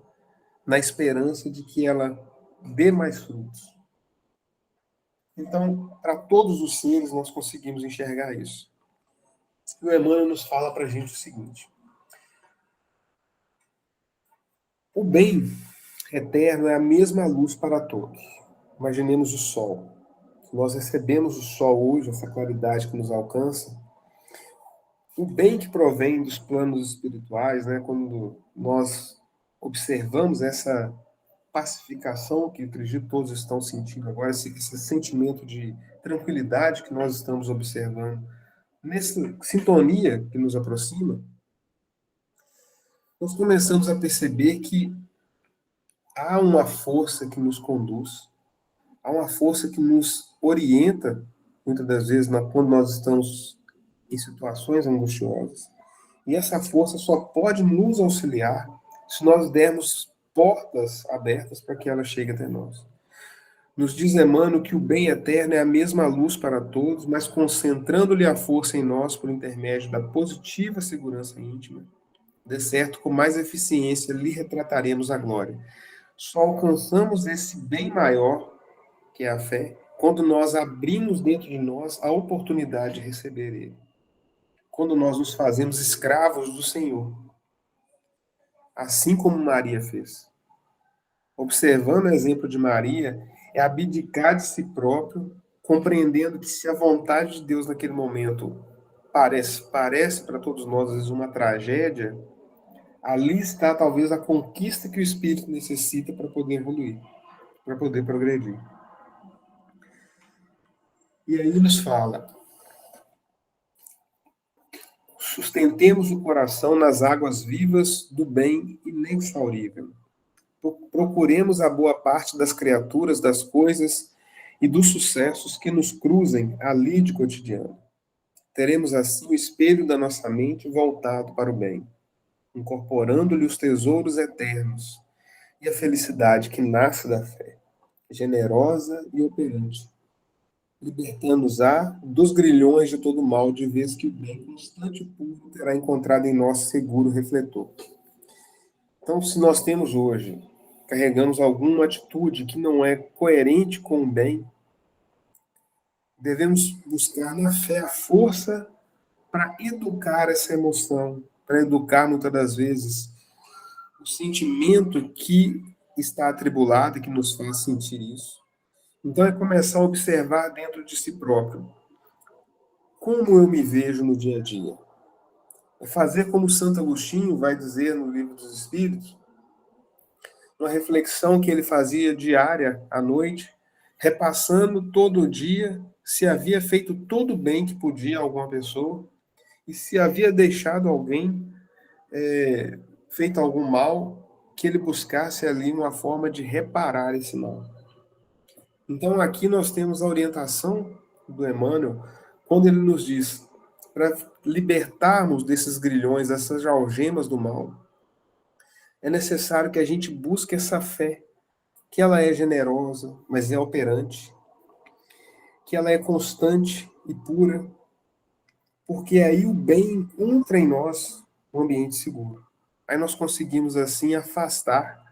na esperança de que ela dê mais frutos. Então, para todos os seres, nós conseguimos enxergar isso. E o Emmanuel nos fala para a gente o seguinte: o bem eterno é a mesma luz para todos. Imaginemos o sol. Se nós recebemos o sol hoje, essa claridade que nos alcança, o bem que provém dos planos espirituais, né, quando nós observamos essa pacificação que eu acredito todos estão sentindo agora, esse sentimento de tranquilidade que nós estamos observando, nessa sintonia que nos aproxima, nós começamos a perceber que há uma força que nos conduz, há uma força que nos orienta, muitas das vezes, quando nós estamos em situações angustiosas. E essa força só pode nos auxiliar se nós dermos portas abertas para que ela chegue até nós. Nos diz Emmanuel que o bem eterno é a mesma luz para todos, mas concentrando-lhe a força em nós por intermédio da positiva segurança íntima, de certo, com mais eficiência lhe retrataremos a glória. Só alcançamos esse bem maior, que é a fé, quando nós abrimos dentro de nós a oportunidade de receber ele. Quando nós nos fazemos escravos do Senhor, assim como Maria fez. Observando o exemplo de Maria, é abdicar de si próprio, compreendendo que se a vontade de Deus naquele momento parece para todos nós às vezes uma tragédia, ali está talvez a conquista que o espírito necessita para poder evoluir, para poder progredir. E aí nos fala: sustentemos o coração nas águas vivas do bem inexaurível. Procuremos a boa parte das criaturas, das coisas e dos sucessos que nos cruzem ali de cotidiano. Teremos assim o espelho da nossa mente voltado para o bem, incorporando-lhe os tesouros eternos e a felicidade que nasce da fé, generosa e operante, libertando-nos dos grilhões de todo mal, de vez que o bem constante e puro terá encontrado em nós seguro refletor. Então, se nós temos hoje, carregamos alguma atitude que não é coerente com o bem, devemos buscar na fé a força para educar essa emoção, para educar muitas das vezes o sentimento que está atribulado e que nos faz sentir isso. Então é começar a observar dentro de si próprio como eu me vejo no dia a dia. É fazer como Santo Agostinho vai dizer no Livro dos Espíritos, uma reflexão que ele fazia diária à noite, repassando todo dia se havia feito todo o bem que podia a alguma pessoa e se havia deixado alguém feito algum mal, que ele buscasse ali uma forma de reparar esse mal. Então aqui nós temos a orientação do Emmanuel, quando ele nos diz, para libertarmos desses grilhões, dessas algemas do mal, é necessário que a gente busque essa fé, que ela é generosa, mas é operante, que ela é constante e pura, porque aí o bem encontra em nós um ambiente seguro. Aí nós conseguimos assim afastar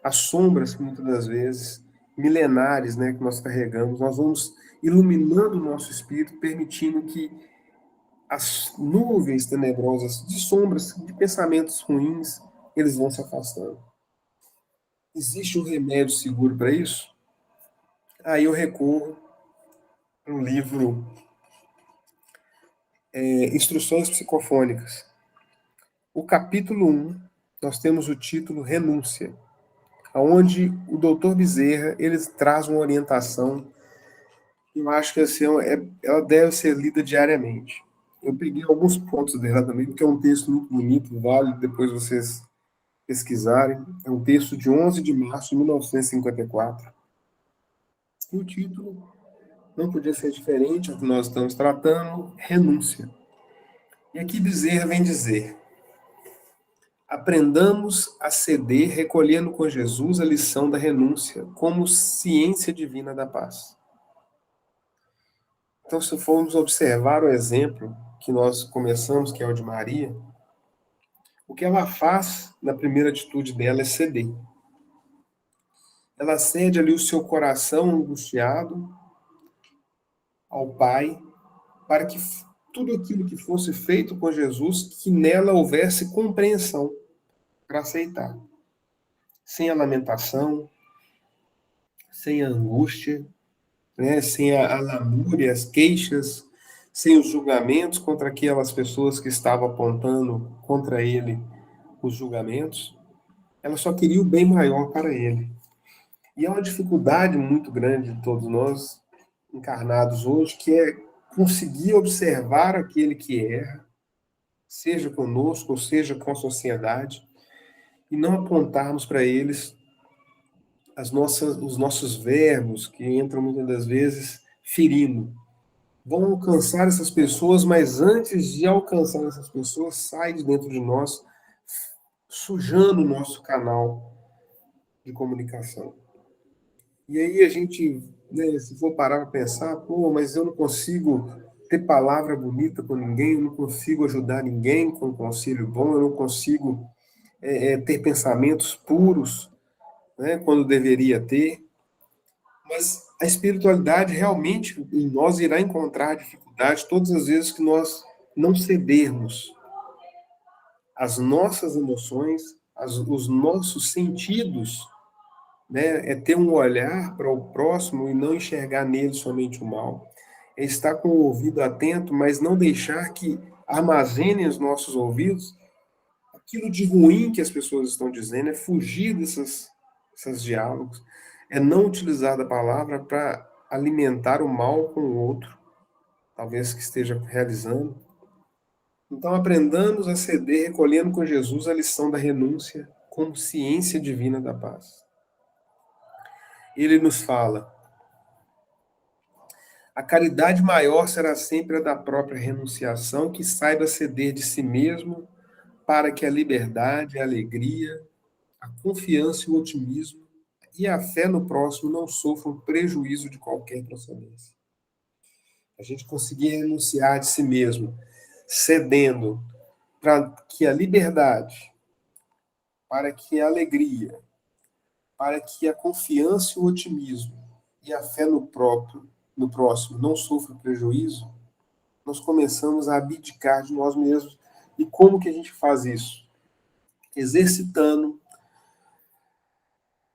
as sombras que muitas das vezes, milenares, né, que nós carregamos, nós vamos iluminando o nosso espírito, permitindo que as nuvens tenebrosas de sombras, de pensamentos ruins, eles vão se afastando. Existe um remédio seguro para isso? Aí eu recorro para o livro Instruções Psicofônicas. O capítulo 1, nós temos o título Renúncia, onde o Dr. Bezerra ele traz uma orientação que eu acho que assim, ela deve ser lida diariamente. Eu peguei alguns pontos dela também, porque é um texto muito bonito, vale depois vocês pesquisarem. É um texto de 11 de março de 1954. E o título não podia ser diferente ao que nós estamos tratando, Renúncia. E aqui Bezerra vem dizer: Aprendamos a ceder, recolhendo com Jesus a lição da renúncia, como ciência divina da paz. Então, se formos observar o exemplo que nós começamos, que é o de Maria, o que ela faz na primeira atitude dela é ceder. Ela cede ali o seu coração angustiado ao Pai, para que tudo aquilo que fosse feito com Jesus, que nela houvesse compreensão para aceitar. Sem a lamentação, sem a angústia, né? Sem a lamúria, as queixas, sem os julgamentos contra aquelas pessoas que estavam apontando contra ele os julgamentos. Ela só queria o bem maior para ele. E é uma dificuldade muito grande de todos nós encarnados hoje, que é conseguir observar aquele que erra, seja conosco ou seja com a sociedade, e não apontarmos para eles os nossos verbos, que entram muitas das vezes ferindo. Vão alcançar essas pessoas, mas antes de alcançar essas pessoas, sai de dentro de nós, sujando o nosso canal de comunicação. E aí a gente, né, se for parar para pensar, pô, mas eu não consigo ter palavra bonita com ninguém, eu não consigo ajudar ninguém com um conselho bom, eu não consigo ter pensamentos puros, né, quando deveria ter. Mas a espiritualidade realmente em nós irá encontrar dificuldade todas as vezes que nós não cedermos às nossas emoções, os nossos sentidos, né? É ter um olhar para o próximo e não enxergar nele somente o mal. É estar com o ouvido atento, mas não deixar que armazenem os nossos ouvidos aquilo de ruim que as pessoas estão dizendo, é fugir desses diálogos, é não utilizar a palavra para alimentar o mal com o outro, talvez que esteja realizando. Então, aprendamos a ceder, recolhendo com Jesus a lição da renúncia como ciência divina da paz. Ele nos fala: a caridade maior será sempre a da própria renunciação, que saiba ceder de si mesmo para que a liberdade, a alegria, a confiança e o otimismo e a fé no próximo não sofram prejuízo de qualquer procedência. A gente conseguir renunciar de si mesmo, cedendo para que a liberdade, para que a alegria, para que a confiança e o otimismo e a fé no próximo não sofram prejuízo, nós começamos a abdicar de nós mesmos. E como que a gente faz isso? Exercitando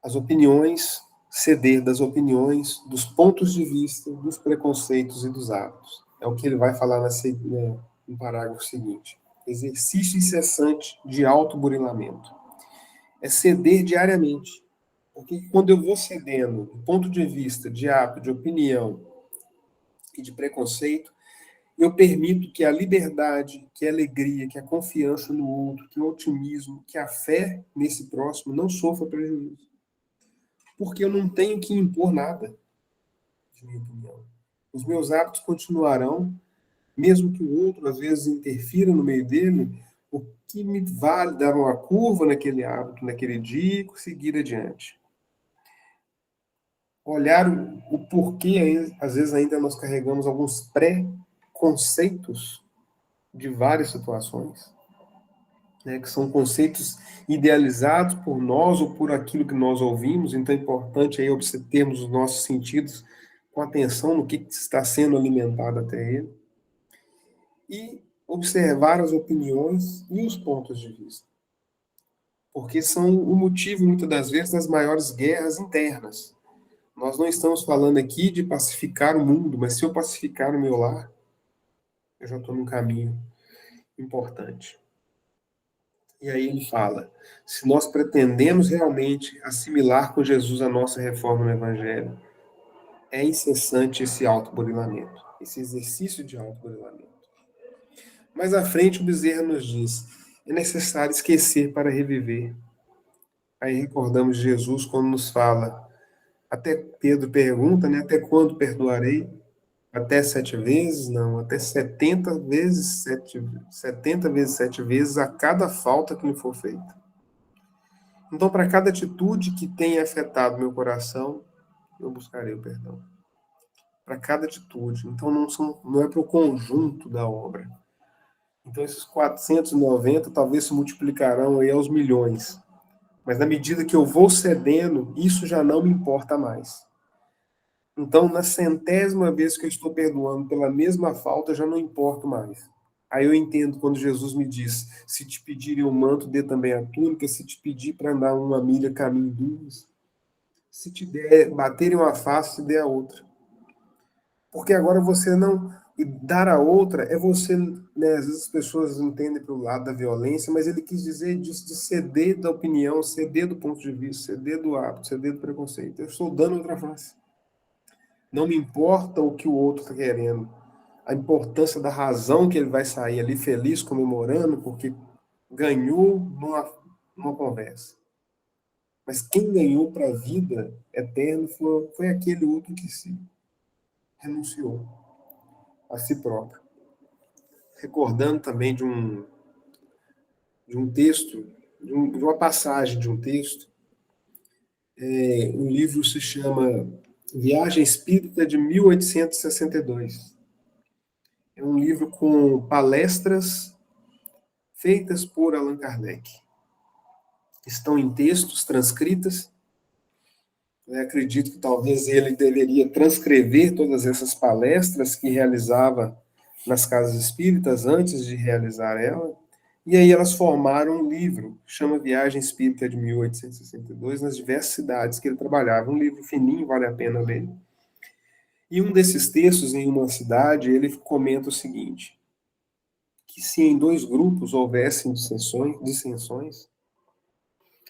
as opiniões, ceder das opiniões, dos pontos de vista, dos preconceitos e dos hábitos. É o que ele vai falar no parágrafo seguinte. Exercício incessante de autoburilamento. É ceder diariamente. Porque quando eu vou cedendo do ponto de vista, de hábito, de opinião e de preconceito, eu permito que a liberdade, que a alegria, que a confiança no outro, que o otimismo, que a fé nesse próximo não sofra prejuízo. Porque eu não tenho que impor nada, de minha opinião. Os meus hábitos continuarão, mesmo que o outro, às vezes, interfira no meio dele, o que me vale dar uma curva naquele hábito, naquele dia e seguir adiante. Olhar o porquê, às vezes, ainda nós carregamos alguns pré-conceitos de várias situações, né, que são conceitos idealizados por nós ou por aquilo que nós ouvimos. Então é importante aí termos os nossos sentidos com atenção no que está sendo alimentado até ele e observar as opiniões e os pontos de vista, porque são o motivo, muitas das vezes, das maiores guerras internas. Nós não estamos falando aqui de pacificar o mundo, mas se eu pacificar o meu lar, eu já estou num caminho importante. E aí ele fala, se nós pretendemos realmente assimilar com Jesus a nossa reforma no Evangelho, é incessante esse autoburilamento, esse exercício de autoburilamento. Mais à frente o Bezerra nos diz, é necessário esquecer para reviver. Aí recordamos Jesus quando nos fala, até Pedro pergunta, né, até quando perdoarei? Até 7 vezes? Não, até 70 vezes 7 vezes a cada falta que me for feita. Então, para cada atitude que tenha afetado meu coração, eu buscarei o perdão. Para cada atitude. Então, não é para o conjunto da obra. Então, esses 490 talvez se multiplicarão aí aos milhões. Mas na medida que eu vou cedendo, isso já não me importa mais. Então, na 100ª vez que eu estou perdoando pela mesma falta, eu já não importo mais. Aí eu entendo quando Jesus me diz: se te pedirem o manto, dê também a túnica. Se te pedir para andar 1 milha, caminho 2. Se te baterem uma face, dê a outra. Porque agora você não... E dar a outra é você... Né, às vezes as pessoas entendem pelo lado da violência, mas ele quis dizer de ceder da opinião, ceder do ponto de vista, ceder do hábito, ceder do preconceito. Eu estou dando outra face. Não me importa o que o outro está querendo. A importância da razão que ele vai sair ali feliz, comemorando, porque ganhou numa conversa. Mas quem ganhou para a vida eterna foi aquele outro que se renunciou a si próprio. Recordando também de um texto, de uma passagem de um texto, o livro se chama Viagem Espírita de 1862. É um livro com palestras feitas por Allan Kardec. Estão em textos, transcritas. Eu acredito que talvez ele deveria transcrever todas essas palestras que realizava nas casas espíritas antes de realizar ela. E aí elas formaram um livro, que chama Viagem Espírita de 1862, nas diversas cidades que ele trabalhava. Um livro fininho, vale a pena ler. E um desses textos, em uma cidade, ele comenta o seguinte: que se em 2 grupos houvessem dissensões,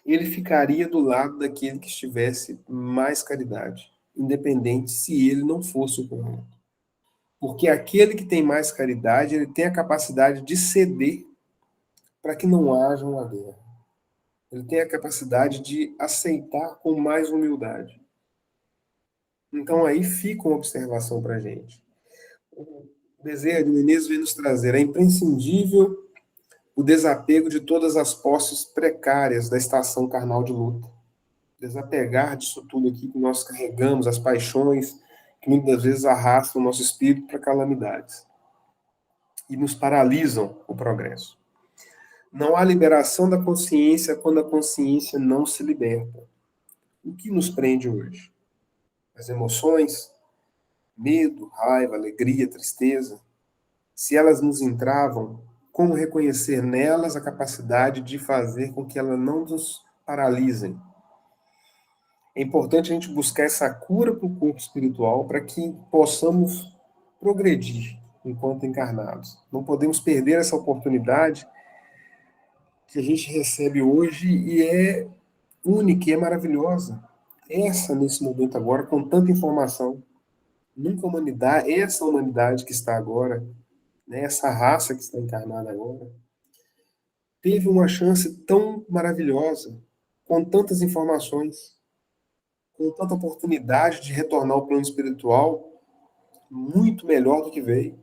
ele ficaria do lado daquele que estivesse mais caridade, independente se ele não fosse o correto. Porque aquele que tem mais caridade, ele tem a capacidade de ceder para que não haja uma guerra. Ele tem a capacidade de aceitar com mais humildade. Então aí fica uma observação para a gente. O Bezerra de Menezes vem nos trazer: é imprescindível o desapego de todas as posses precárias da estação carnal de luta. Desapegar disso tudo aqui que nós carregamos, as paixões que muitas vezes arrastam o nosso espírito para calamidades e nos paralisam o progresso. Não há liberação da consciência quando a consciência não se liberta. O que nos prende hoje? As emoções, medo, raiva, alegria, tristeza. Se elas nos entravam, como reconhecer nelas a capacidade de fazer com que elas não nos paralisem? É importante a gente buscar essa cura para o corpo espiritual para que possamos progredir enquanto encarnados. Não podemos perder essa oportunidade que a gente recebe hoje e é única e é maravilhosa. Essa, nesse momento agora, com tanta informação. Nunca a humanidade, essa humanidade que está agora, né, essa raça que está encarnada agora, teve uma chance tão maravilhosa, com tantas informações, com tanta oportunidade de retornar ao plano espiritual muito melhor do que veio.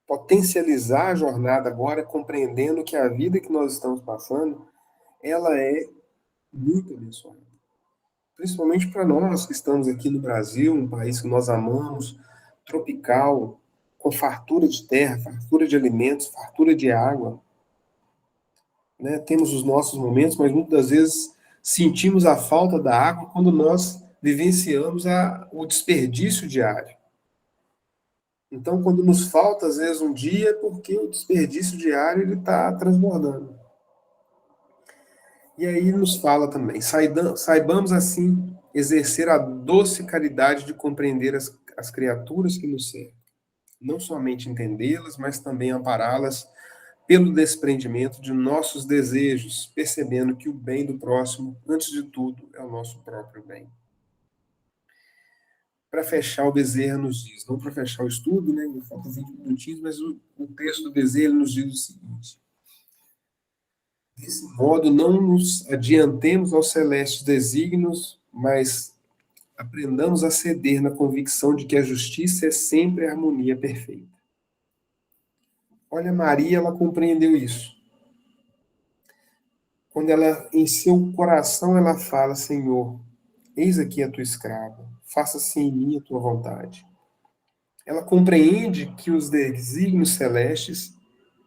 Potencializar a jornada agora, compreendendo que a vida que nós estamos passando, ela é muito abençoada. Principalmente para nós que estamos aqui no Brasil, um país que nós amamos, tropical, com fartura de terra, fartura de alimentos, fartura de água. Né? Temos os nossos momentos, mas muitas das vezes sentimos a falta da água quando nós vivenciamos o desperdício diário. Então, quando nos falta, às vezes, um dia, é porque o desperdício diário está transbordando. E aí nos fala também: saibamos, assim, exercer a doce caridade de compreender as criaturas que nos cercam. Não somente entendê-las, mas também ampará-las pelo desprendimento de nossos desejos, percebendo que o bem do próximo, antes de tudo, é o nosso próprio bem. Para fechar, o Bezerra nos diz, não para fechar o estudo, né, faltam 20 minutinhos, mas o texto do Bezerra nos diz o seguinte: desse modo, não nos adiantemos aos celestes desígnios, mas Aprendamos a ceder na convicção de que a justiça é sempre a harmonia perfeita. Olha, Maria, ela compreendeu isso. Quando ela, em seu coração, ela fala: Senhor, eis aqui a tua escrava, faça-se em mim a tua vontade. Ela compreende que os desígnios celestes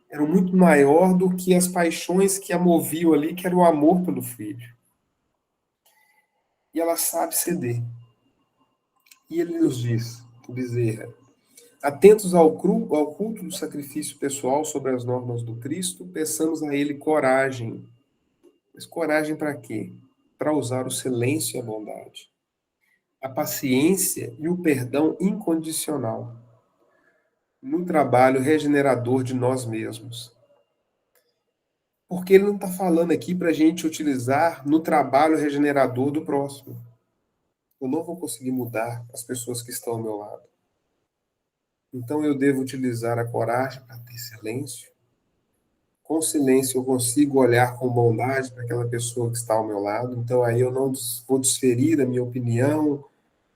eram muito maior do que as paixões que a moviam ali, que era o amor pelo filho. E ela sabe ceder. E ele nos diz, Bezerra, atentos ao culto do sacrifício pessoal sobre as normas do Cristo, peçamos a ele coragem. Mas coragem para quê? Para usar o silêncio e a bondade, a paciência e o perdão incondicional no trabalho regenerador de nós mesmos. Porque ele não está falando aqui para a gente utilizar no trabalho regenerador do próximo. Eu não vou conseguir mudar as pessoas que estão ao meu lado. Então eu devo utilizar a coragem para ter silêncio. Com silêncio eu consigo olhar com bondade para aquela pessoa que está ao meu lado. Então aí eu não vou desferir a minha opinião,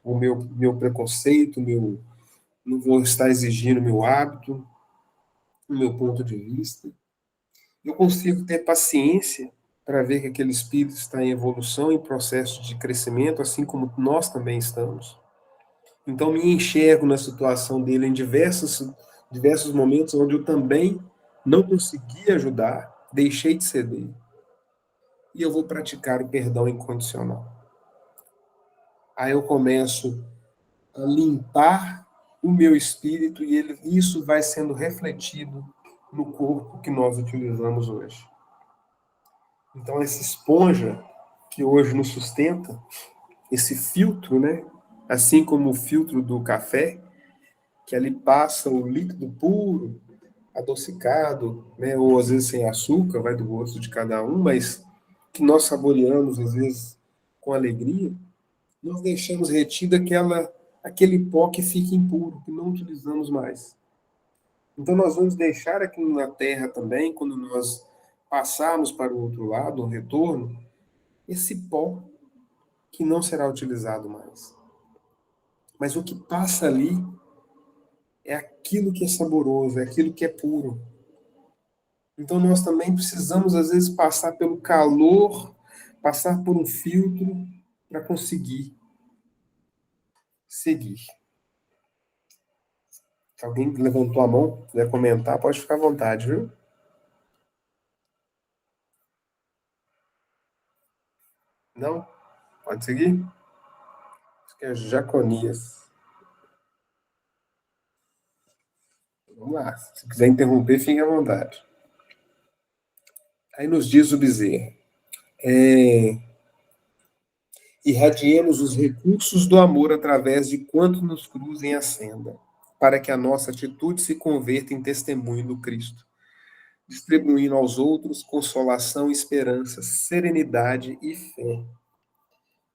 o meu preconceito, não vou estar exigindo o meu hábito, o meu ponto de vista. Eu consigo ter paciência para ver que aquele espírito está em evolução, em processo de crescimento, assim como nós também estamos. Então, me enxergo na situação dele em diversos momentos onde eu também não consegui ajudar, deixei de ceder. E eu vou praticar o perdão incondicional. Aí eu começo a limpar o meu espírito e isso vai sendo refletido no corpo que nós utilizamos hoje. Então, essa esponja que hoje nos sustenta, esse filtro, né? Assim como o filtro do café, que ali passa o líquido puro, adocicado, né? Ou às vezes sem açúcar, vai do gosto de cada um, mas que nós saboreamos às vezes com alegria, nós deixamos retido aquele pó que fica impuro, que não utilizamos mais. Então nós vamos deixar aqui na Terra também, quando nós passarmos para o outro lado, o retorno, esse pó que não será utilizado mais. Mas o que passa ali é aquilo que é saboroso, é aquilo que é puro. Então nós também precisamos, às vezes, passar pelo calor, passar por um filtro para conseguir seguir. Se alguém levantou a mão, quiser comentar, pode ficar à vontade, viu? Não? Pode seguir? Acho que é Jaconias. Vamos lá. Se quiser interromper, fique à vontade. Aí nos diz o Bezerra. Irradiemos os recursos do amor através de quanto nos cruzem a senda, para que a nossa atitude se converta em testemunho do Cristo, distribuindo aos outros consolação, esperança, serenidade e fé.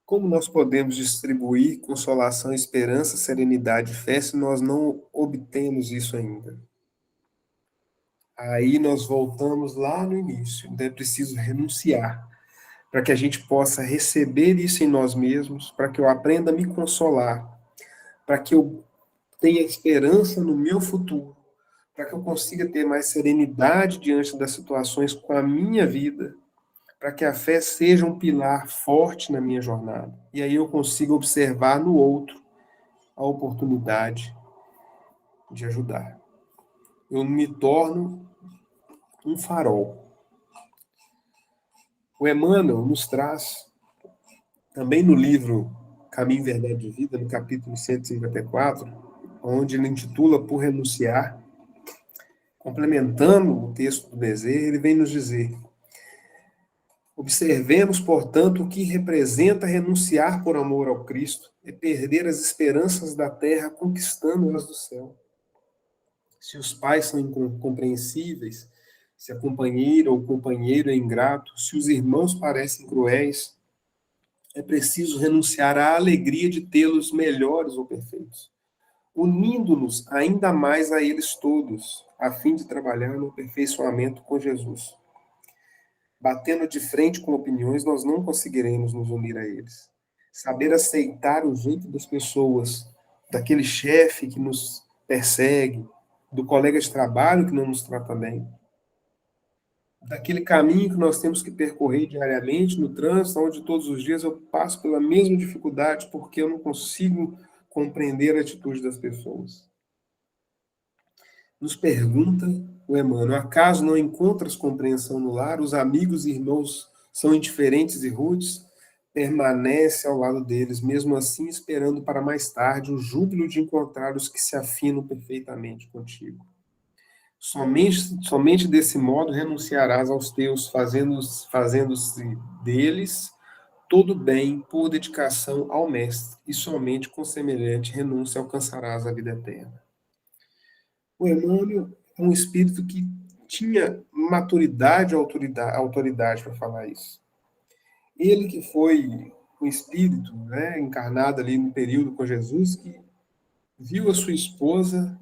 Como nós podemos distribuir consolação, esperança, serenidade e fé se nós não obtemos isso ainda? Aí nós voltamos lá no início. Então é preciso renunciar para que a gente possa receber isso em nós mesmos, para que eu aprenda a me consolar, para que eu tenha esperança no meu futuro, para que eu consiga ter mais serenidade diante das situações com a minha vida, para que a fé seja um pilar forte na minha jornada. E aí eu consigo observar no outro a oportunidade de ajudar. Eu me torno um farol. O Emmanuel nos traz, também no livro Caminho, Verdade e Vida, no capítulo 154, onde ele intitula Por Renunciar, complementando o texto do Bezerra, ele vem nos dizer: observemos, portanto, o que representa renunciar por amor ao Cristo, é perder as esperanças da terra conquistando-as do céu. Se os pais são incompreensíveis, se a companheira ou o companheiro é ingrato, se os irmãos parecem cruéis, é preciso renunciar à alegria de tê-los melhores ou perfeitos, unindo-nos ainda mais a eles todos, a fim de trabalhar no aperfeiçoamento com Jesus. Batendo de frente com opiniões, nós não conseguiremos nos unir a eles. saber aceitar o jeito das pessoas, daquele chefe que nos persegue, do colega de trabalho que não nos trata bem, daquele caminho que nós temos que percorrer diariamente no trânsito, onde todos os dias eu passo pela mesma dificuldade porque eu não consigo compreender a atitude das pessoas. Nos pergunta o Emmanuel, acaso não encontras compreensão no lar? Os amigos e irmãos são indiferentes e rudes? Permanece ao lado deles, mesmo assim esperando para mais tarde o júbilo de encontrar os que se afinam perfeitamente contigo. Somente desse modo renunciarás aos teus, fazendo-se deles todo bem por dedicação ao Mestre, e somente com semelhante renúncia alcançarás a vida eterna. O Emmanuel é um espírito que tinha maturidade e autoridade para falar isso. Ele que foi um espírito, né, encarnado ali no período com Jesus, que viu a sua esposa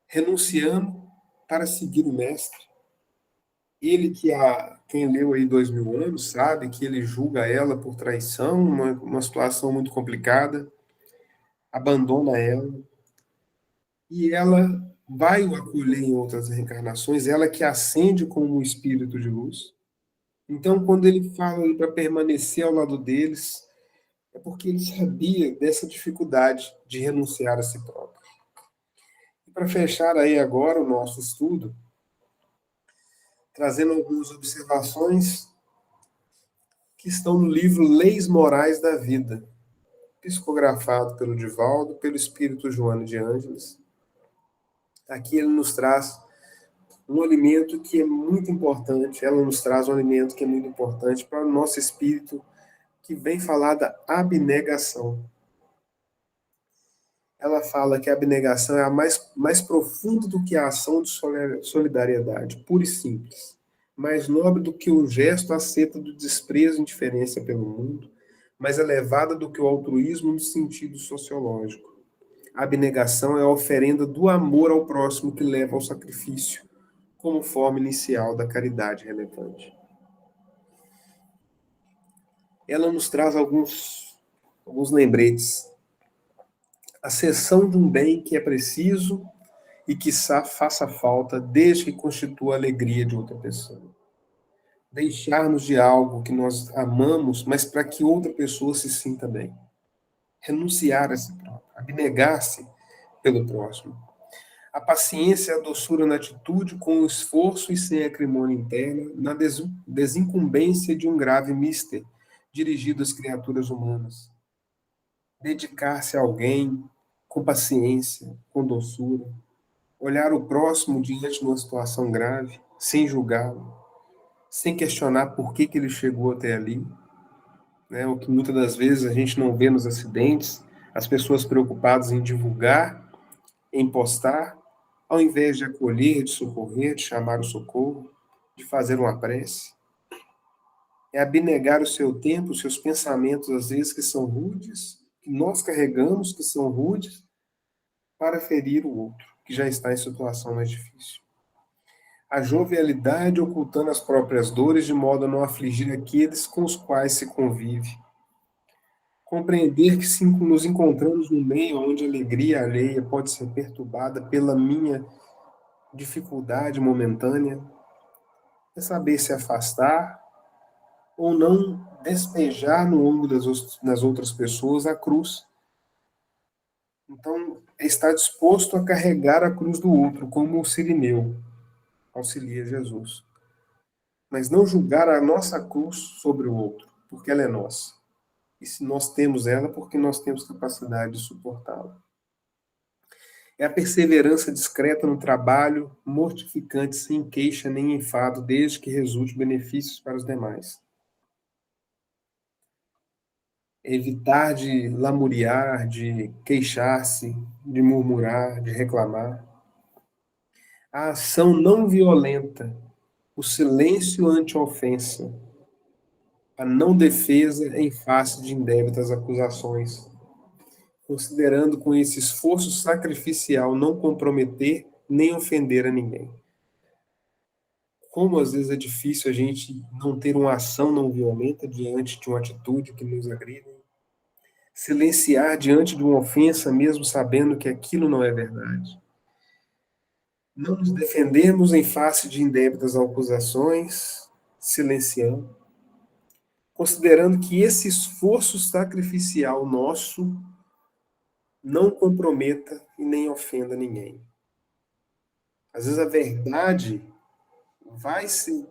renunciando para seguir o Mestre. Ele que, quem leu aí 2000 anos, sabe que ele julga ela por traição, uma situação muito complicada, abandona ela, e ela vai o acolher em outras reencarnações, ela que ascende como um espírito de luz. Então, quando ele fala para permanecer ao lado deles, é porque ele sabia dessa dificuldade de renunciar a si próprio. E para fechar aí agora o nosso estudo, trazendo algumas observações que estão no livro Leis Morais da Vida, psicografado pelo Divaldo, pelo espírito Joana de Ângeles. Aqui ele nos traz um alimento que é muito importante, ela nos traz um alimento que é muito importante para o nosso espírito, que vem falar da abnegação. Ela fala que a abnegação é a mais profunda do que a ação de solidariedade, pura e simples, mais nobre do que o gesto asceta do desprezo e indiferença pelo mundo, mais elevada do que o altruísmo no sentido sociológico. A abnegação é a oferenda do amor ao próximo que leva ao sacrifício, como forma inicial da caridade relevante. Ela nos traz alguns lembretes. A cessão de um bem que é preciso e que faça falta desde que constitua a alegria de outra pessoa. Deixarmos de algo que nós amamos, mas para que outra pessoa se sinta bem. Renunciar a si próprio, abnegar-se pelo próximo. A paciência e a doçura na atitude, com o esforço e sem acrimônia interna, na desincumbência de um grave mister dirigido às criaturas humanas. Dedicar-se a alguém com paciência, com doçura. Olhar o próximo diante de uma situação grave, sem julgá-lo, sem questionar por que ele chegou até ali. Né? O que muitas das vezes a gente não vê nos acidentes, as pessoas preocupadas em divulgar, em postar, ao invés de acolher, de socorrer, de chamar o socorro, de fazer uma prece. É abnegar o seu tempo, os seus pensamentos, às vezes, que são rudes, que nós carregamos, que são rudes, para ferir o outro, que já está em situação mais difícil. A jovialidade ocultando as próprias dores, de modo a não afligir aqueles com os quais se convive. Compreender que se nos encontramos num meio onde a alegria alheia pode ser perturbada pela minha dificuldade momentânea, é saber se afastar ou não despejar no ombro das outras pessoas a cruz. Então, é estar disposto a carregar a cruz do outro, como o Cirineu auxilia Jesus. Mas não julgar a nossa cruz sobre o outro, porque ela é nossa. E se nós temos ela, porque nós temos capacidade de suportá-la. É a perseverança discreta no trabalho, mortificante, sem queixa nem enfado, desde que resulte benefícios para os demais. É evitar de lamuriar, de queixar-se, de murmurar, de reclamar. A ação não violenta, o silêncio ante a ofensa, a não defesa em face de indébitas acusações, considerando com esse esforço sacrificial não comprometer nem ofender a ninguém. Como às vezes é difícil a gente não ter uma ação não violenta diante de uma atitude que nos agride. silenciar diante de uma ofensa, mesmo sabendo que aquilo não é verdade. Não nos defendemos em face de indébitas acusações, silenciando, considerando que esse esforço sacrificial nosso não comprometa e nem ofenda ninguém. Às vezes a verdade vai se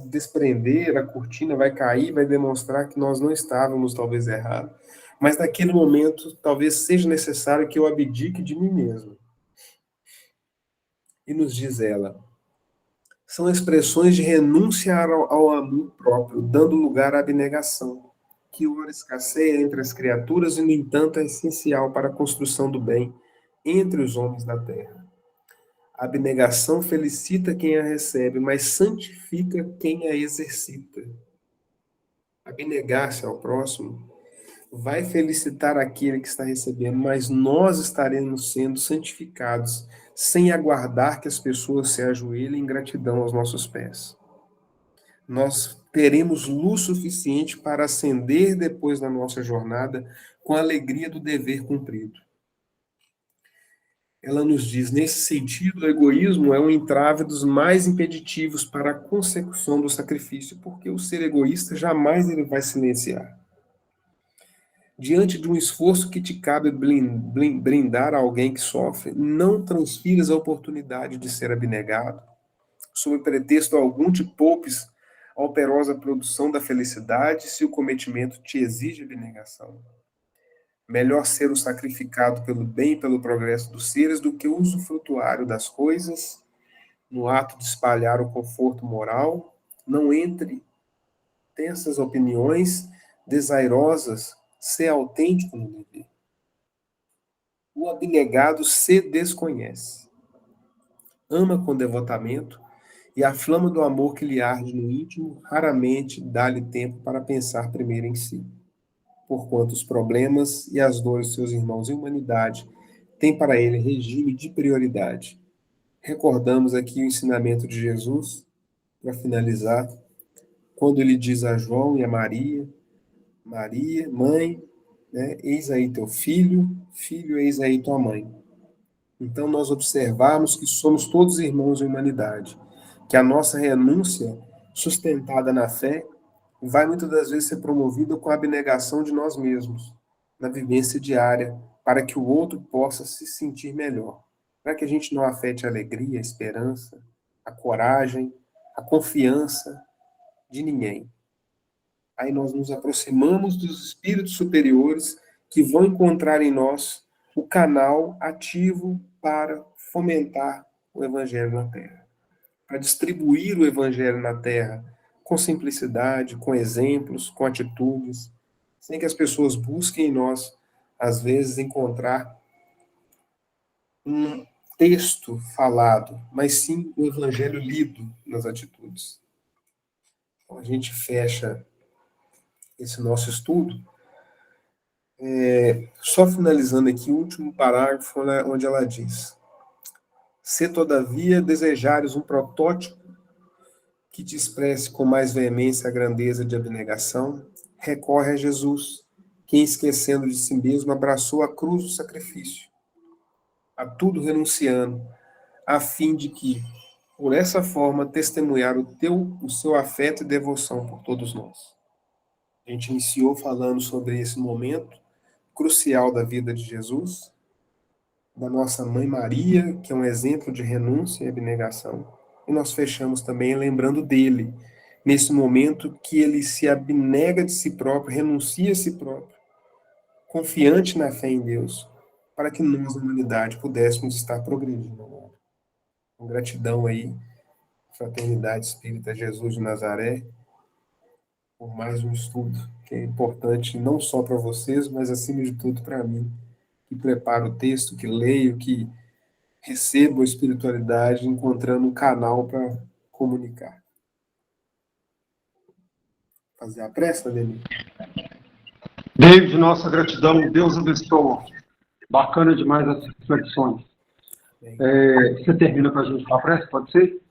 desprender, a cortina vai cair, vai demonstrar que nós não estávamos talvez errados, mas naquele momento talvez seja necessário que eu abdique de mim mesmo. E nos diz ela, são expressões de renúncia ao amor próprio, dando lugar à abnegação, que ora escasseia entre as criaturas e, no entanto, é essencial para a construção do bem entre os homens da terra. A abnegação felicita quem a recebe, mas santifica quem a exercita. Abnegar-se ao próximo vai felicitar aquele que está recebendo, mas nós estaremos sendo santificados sem aguardar que as pessoas se ajoelhem em gratidão aos nossos pés. Nós teremos luz suficiente para acender depois da nossa jornada com a alegria do dever cumprido. Ela nos diz, nesse sentido, o egoísmo é um entrave dos mais impeditivos para a consecução do sacrifício, porque o ser egoísta jamais ele vai silenciar. Diante de um esforço que te cabe brindar a alguém que sofre, não transfiras a oportunidade de ser abnegado, sob pretexto algum te poupes a operosa produção da felicidade se o cometimento te exige abnegação. Melhor ser o sacrificado pelo bem e pelo progresso dos seres do que o usufrutuário das coisas, no ato de espalhar o conforto moral, não entre tensas opiniões desairosas, ser autêntico no dever. O abnegado se desconhece. Ama com devotamento, e a flama do amor que lhe arde no íntimo raramente dá-lhe tempo para pensar primeiro em si. Porquanto os problemas e as dores de seus irmãos em humanidade têm para ele regime de prioridade. Recordamos aqui o ensinamento de Jesus, para finalizar, quando ele diz a João e a Maria, Maria, mãe, né, eis aí teu filho, filho, eis aí tua mãe. Então nós observamos que somos todos irmãos em humanidade, que a nossa renúncia sustentada na fé vai muitas das vezes ser promovida com a abnegação de nós mesmos, na vivência diária, para que o outro possa se sentir melhor, para que a gente não afete a alegria, a esperança, a coragem, a confiança de ninguém. Aí nós nos aproximamos dos espíritos superiores que vão encontrar em nós o canal ativo para fomentar o Evangelho na Terra, para distribuir o Evangelho na Terra com simplicidade, com exemplos, com atitudes, sem que as pessoas busquem em nós, às vezes, encontrar um texto falado, mas sim o Evangelho lido nas atitudes. Então, a gente fecha esse nosso estudo, só finalizando aqui o último parágrafo, onde ela diz: se todavia desejares um protótipo que te expresse com mais veemência a grandeza de abnegação, recorre a Jesus, quem, esquecendo de si mesmo, abraçou a cruz do sacrifício, a tudo renunciando, a fim de que, por essa forma, testemunhar o seu afeto e devoção por todos nós. A gente iniciou falando sobre esse momento crucial da vida de Jesus, da nossa mãe Maria, que é um exemplo de renúncia e abnegação. E nós fechamos também lembrando dele, nesse momento que ele se abnega de si próprio, renuncia a si próprio, confiante na fé em Deus, para que nós, na humanidade, pudéssemos estar progredindo agora. Com gratidão aí, Fraternidade Espírita Jesus de Nazaré, por mais um estudo que é importante não só para vocês, mas acima de tudo para mim, que preparo o texto, que leio, que recebo a espiritualidade, encontrando um canal para comunicar. Fazer a prece, Ademir? David, nossa gratidão, Deus abençoe. Bacana demais as reflexões. Você termina para a gente com a prece, pode ser?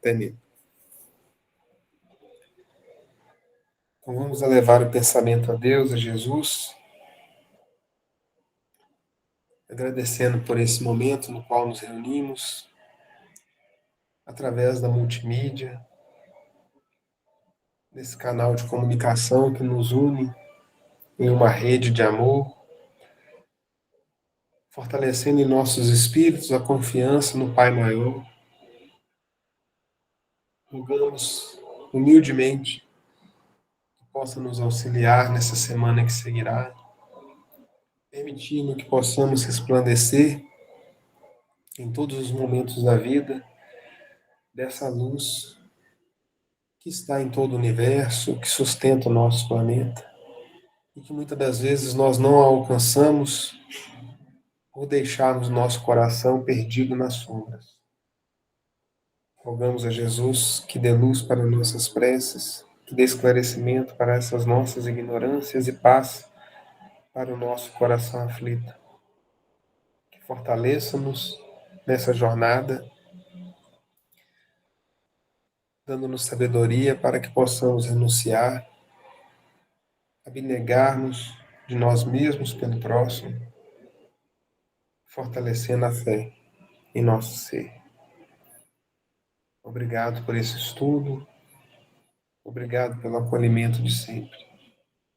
Termino. Então vamos elevar o pensamento a Deus, a Jesus, agradecendo por esse momento no qual nos reunimos, através da multimídia, desse canal de comunicação que nos une em uma rede de amor, fortalecendo em nossos espíritos a confiança no Pai Maior. Rogamos humildemente que possa nos auxiliar nessa semana que seguirá, permitindo que possamos resplandecer em todos os momentos da vida dessa luz que está em todo o universo, que sustenta o nosso planeta e que muitas das vezes nós não alcançamos por deixarmos nosso coração perdido nas sombras. Rogamos a Jesus que dê luz para nossas preces, que dê esclarecimento para essas nossas ignorâncias e paz para o nosso coração aflito. Que fortaleça-nos nessa jornada, dando-nos sabedoria para que possamos renunciar, abnegar-nos de nós mesmos pelo próximo, fortalecendo a fé em nosso ser. Obrigado por esse estudo, obrigado pelo acolhimento de sempre.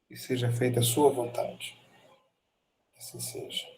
Que seja feita a sua vontade. Que assim seja.